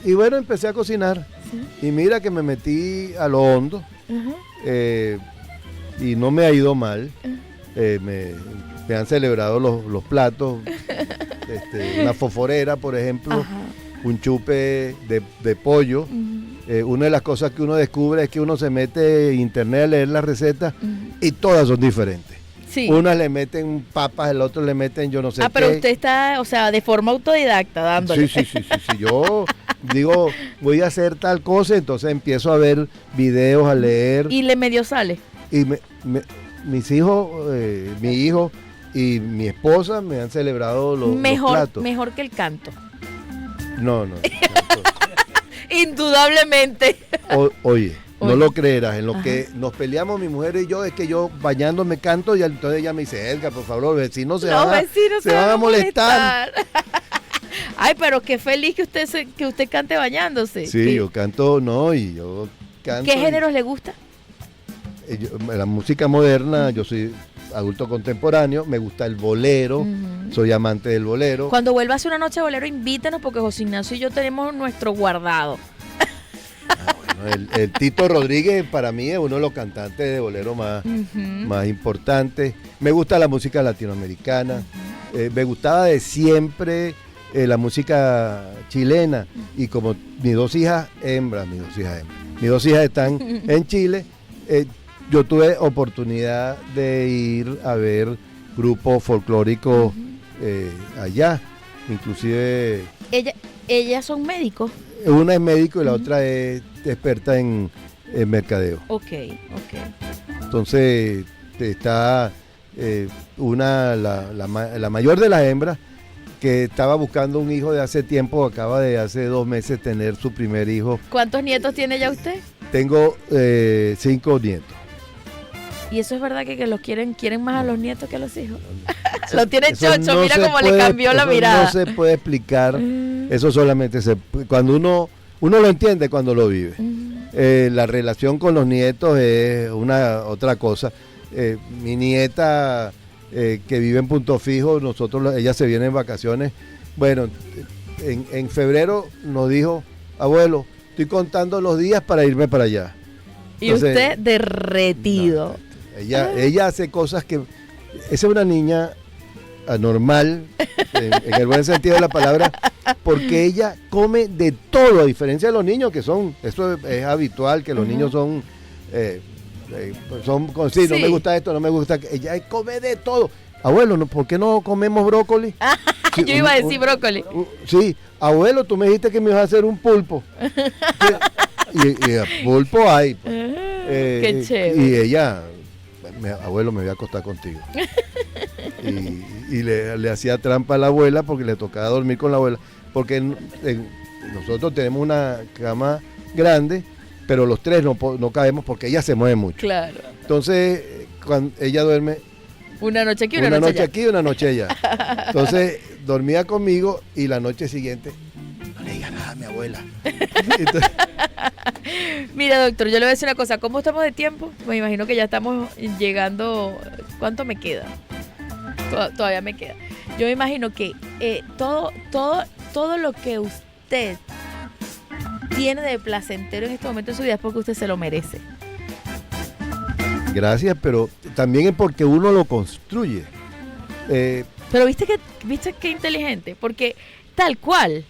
Y bueno, empecé a cocinar. Y mira que me metí a lo hondo y no me ha ido mal. Me han celebrado los platos, una fosforera, por ejemplo, un chupe de pollo. Una de las cosas que uno descubre es que uno se mete en internet a leer las recetas y todas son diferentes. Sí. Unas le meten papas, el otro le meten yo no sé qué. Pero usted está, o sea, de forma autodidacta dándole. Sí. Yo digo, voy a hacer tal cosa, entonces empiezo a ver videos, a leer. Y le medio sale. Y mis hijos, mi hijo y mi esposa me han celebrado los platos. Mejor que el canto. No. Indudablemente. Oye, no lo creerás, en lo que nos peleamos mi mujer y yo es que yo bañándome canto y entonces ella me dice, Edgar, por favor, los vecinos se van a molestar. Ay, pero qué feliz que usted cante bañándose. Sí, yo canto, yo canto. ¿Qué géneros le gusta? La música moderna, yo soy adulto contemporáneo, me gusta el bolero, soy amante del bolero. Cuando vuelva a hacer una noche de bolero, invítenos porque José Ignacio y yo tenemos nuestro guardado. El Tito Rodríguez para mí es uno de los cantantes de bolero más importantes. Me gusta la música latinoamericana, me gustaba de siempre la música chilena y como mis dos hijas hembras están en Chile, yo tuve oportunidad de ir a ver grupos folclóricos allá, inclusive... ¿Ellas son médicos? Una es médico y la otra es experta en mercadeo. Ok. Entonces está la mayor de las hembras que estaba buscando un hijo de hace tiempo, acaba de hace 2 meses tener su primer hijo. ¿Cuántos nietos tiene ya usted? Tengo 5 nietos. ¿Y eso es verdad que los quieren más a los nietos que a los hijos? Lo tiene Eso chocho, no mira se cómo puede, le cambió la eso mirada. No se puede explicar, eso solamente cuando uno lo entiende cuando lo vive. La relación con los nietos es otra cosa. Mi nieta que vive en Punto Fijo, ella se viene en vacaciones. Bueno, en febrero nos dijo, abuelo, estoy contando los días para irme para allá. Y entonces, usted derretido. Ella hace cosas que... Esa es una niña anormal, en el buen sentido de la palabra, porque ella come de todo, a diferencia de los niños que son, eso es habitual, que los niños son, sí, no me gusta esto, no me gusta, ella come de todo. Abuelo, ¿por qué no comemos brócoli? Sí, yo iba a decir brócoli. Sí, abuelo, tú me dijiste que me ibas a hacer un pulpo. Y pulpo hay. Qué chévere. Y ella... abuelo, me voy a acostar contigo. y le hacía trampa a la abuela porque le tocaba dormir con la abuela. Porque nosotros tenemos una cama grande, pero los tres no cabemos porque ella se mueve mucho. Claro. Entonces, cuando ella duerme... Una noche aquí, una noche aquí, una noche allá. Entonces, dormía conmigo y la noche siguiente, no le diga nada a mi abuela. Entonces, mira, doctor, yo le voy a decir una cosa. ¿Cómo estamos de tiempo? Me imagino que ya estamos llegando. ¿Cuánto me queda? Todavía me queda. Yo me imagino que todo lo que usted tiene de placentero en este momento de su vida es porque usted se lo merece. Gracias, pero también es porque uno lo construye. Pero viste qué inteligente, porque tal cual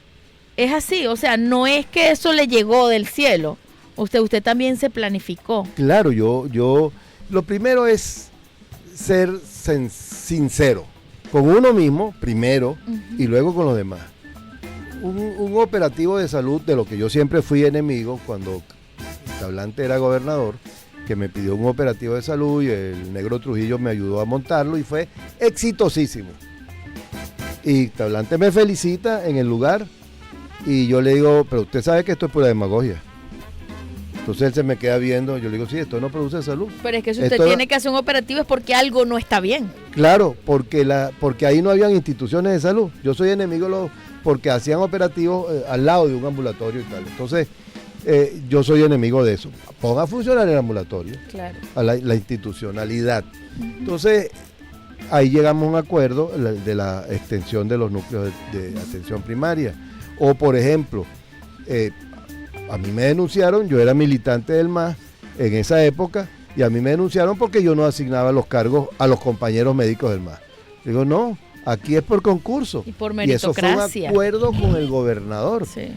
es así, o sea, no es que eso le llegó del cielo. Usted también se planificó. Claro, yo lo primero es ser sincero con uno mismo primero y luego con los demás. Un operativo de salud de lo que yo siempre fui enemigo cuando Tablante era gobernador, que me pidió un operativo de salud y el negro Trujillo me ayudó a montarlo y fue exitosísimo. Y Tablante me felicita en el lugar y yo le digo, pero usted sabe que esto es pura demagogia. Entonces él se me queda viendo, yo le digo, sí, esto no produce salud. Pero es que si usted tiene que hacer un operativo es porque algo no está bien. Claro, porque ahí no habían instituciones de salud. Yo soy enemigo porque hacían operativos al lado de un ambulatorio y tal. Entonces, yo soy enemigo de eso. Ponga a funcionar el ambulatorio, claro, a la institucionalidad. Entonces, ahí llegamos a un acuerdo de la extensión de los núcleos de atención primaria. O, por ejemplo, a mí me denunciaron, yo era militante del MAS en esa época, y a mí me denunciaron porque yo no asignaba los cargos a los compañeros médicos del MAS. Digo, no, aquí es por concurso. Y por Y eso fue un meritocracia. acuerdo con el gobernador, Sí.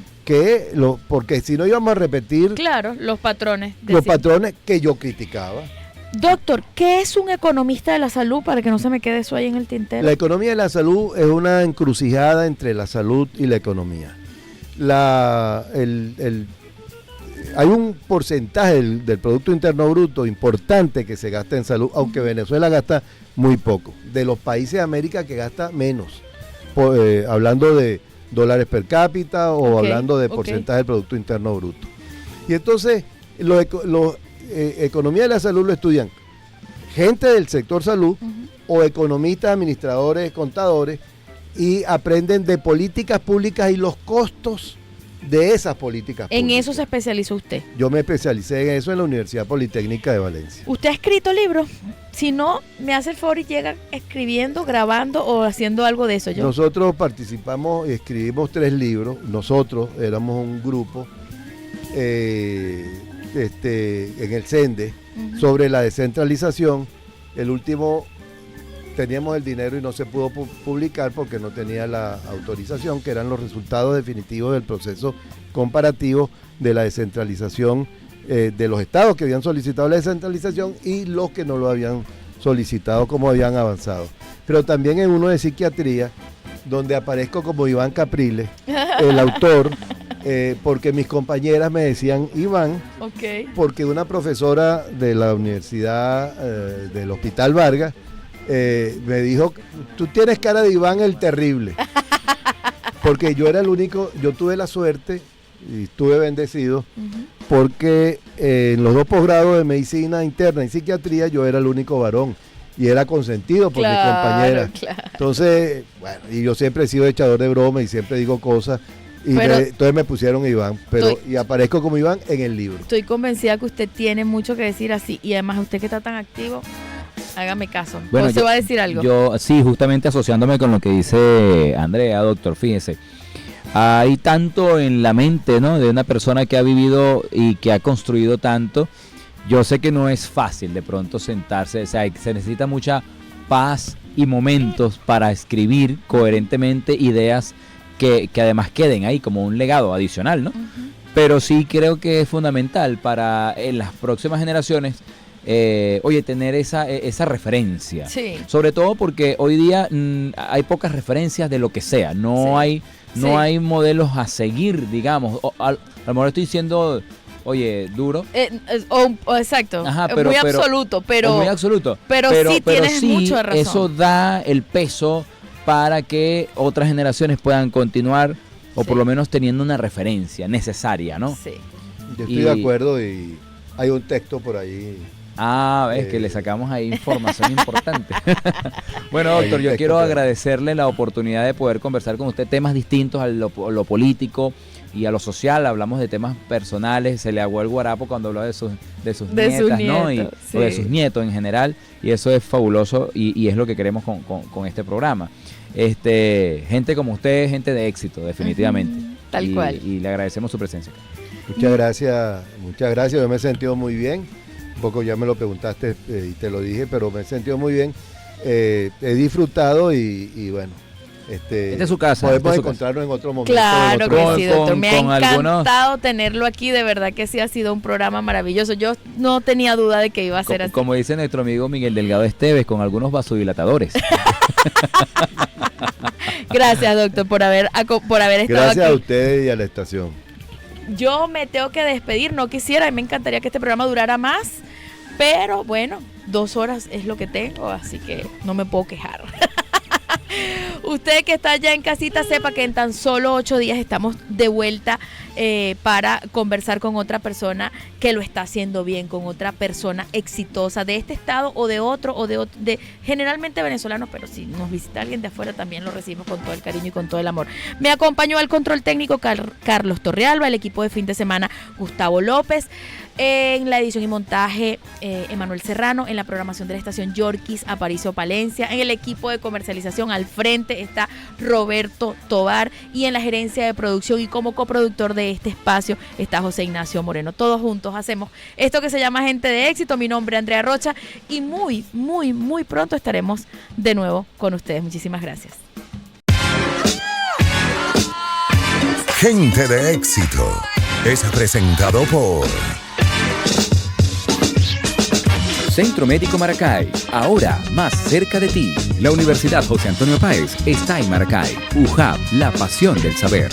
porque si no íbamos a repetir Claro, los patrones. los decían. patrones que yo criticaba. Doctor, ¿qué es un economista de la salud para que no se me quede eso ahí en el tintero? La economía de la salud es una encrucijada entre la salud y la economía. Hay un porcentaje del Producto Interno Bruto importante que se gasta en salud, aunque Venezuela gasta muy poco. De los países de América que gasta menos, hablando de dólares per cápita o Ok, hablando de ok. porcentaje del Producto Interno Bruto. Y entonces, economía de la salud lo estudian gente del sector salud o economistas, administradores, contadores, y aprenden de políticas públicas y los costos de esas políticas En públicas. eso se especializó usted. Yo me especialicé en eso en la Universidad Politécnica de Valencia. ¿Usted ha escrito libros? Si no, me hace el favor y llega escribiendo, grabando o haciendo algo de eso. Nosotros participamos y escribimos 3 libros. Nosotros éramos un grupo en el CENDE sobre la descentralización. El último teníamos el dinero y no se pudo publicar porque no tenía la autorización, que eran los resultados definitivos del proceso comparativo de la descentralización de los estados que habían solicitado la descentralización y los que no lo habían solicitado, como habían avanzado. Pero también en uno de psiquiatría, donde aparezco como Iván Capriles, el autor, porque mis compañeras me decían Iván, Ok. porque una profesora de la Universidad del Hospital Vargas me dijo, tú tienes cara de Iván el Terrible, porque yo era el único, yo tuve la suerte y estuve bendecido, porque en los 2 posgrados de medicina interna y psiquiatría yo era el único varón y era consentido por mis compañeras. Claro. Entonces, bueno, y yo siempre he sido echador de broma y siempre digo cosas. Y Pero- entonces me pusieron Iván, y aparezco como Iván en el libro. Estoy convencida que usted tiene mucho que decir así y además usted que está tan activo, hágame caso. Bueno, ¿José va a decir algo? Yo, sí, justamente asociándome con lo que dice Andrea, doctor, fíjese. Hay tanto en la mente, ¿no?, de una persona que ha vivido y que ha construido tanto. Yo sé que no es fácil de pronto sentarse, o sea, se necesita mucha paz y momentos para escribir coherentemente ideas que además queden ahí como un legado adicional, ¿no? Pero sí creo que es fundamental para en las próximas generaciones, tener esa referencia. Sí. Sobre todo porque hoy día hay pocas referencias de lo que sea, no Sí. hay modelos a seguir, digamos. A lo mejor estoy diciendo, duro. Exacto. Ajá, Es pero- muy pero- absoluto, pero es muy absoluto. pero sí tienes mucho de razón. Eso da el peso para que otras generaciones puedan continuar o Sí. por lo menos teniendo una referencia necesaria, ¿no? sí. Yo estoy Y- de acuerdo y hay un texto por ahí. Ves que le sacamos ahí información importante. Bueno, Hay doctor, un yo texto quiero por ahí. agradecerle la oportunidad de poder conversar con usted temas distintos a lo político y a lo social. Hablamos de temas personales, se le aguó el guarapo cuando habló de sus De sus nietas, ¿no? nietos, O de sí. sus nietos en general, y eso es fabuloso y es lo que queremos con este programa. Gente como usted, gente de éxito, definitivamente. Ujú, tal Y- cual. Y le agradecemos su presencia. Muchas gracias, muchas gracias. Yo me he sentido muy bien. Un poco ya me lo preguntaste y te lo dije, pero me he sentido muy bien. He disfrutado y bueno. Esta es su casa, Podemos esta es su encontrarnos en otro momento. Claro en que otro- sí, con- doctor. Me ha con algunos- encantado tenerlo aquí. De verdad que sí ha sido un programa maravilloso. Yo no tenía duda de que iba a ser así. Como dice nuestro amigo Miguel Delgado Esteves, con algunos vasodilatadores. Gracias, doctor, por haber estado Gracias a aquí. ustedes y a la estación. Yo me tengo que despedir. No quisiera y me encantaría que este programa durara más. Pero bueno, 2 horas es lo que tengo, así que no me puedo quejar. Usted que está allá en casita, sepa que en tan solo 8 días estamos de vuelta para conversar con otra persona que lo está haciendo bien, con otra persona exitosa de este estado o de otro, de generalmente venezolanos, pero si nos visita alguien de afuera también lo recibimos con todo el cariño y con todo el amor. Me acompañó al control técnico Carlos Torrealba, el equipo de fin de semana Gustavo López, en la edición y montaje Emanuel Serrano, en la programación de la estación Yorkis Aparicio Palencia, en el equipo de comercialización al frente está Roberto Tobar y en la gerencia de producción y como coproductor de este espacio está José Ignacio Moreno. Todos juntos hacemos esto que se llama Gente de Éxito. Mi nombre es Andrea Rocha y muy, muy, muy pronto estaremos de nuevo con ustedes. Muchísimas gracias. Gente de Éxito es presentado por Centro Médico Maracay, ahora más cerca de ti. La Universidad José Antonio Páez está en Maracay. UJAP, la pasión del saber.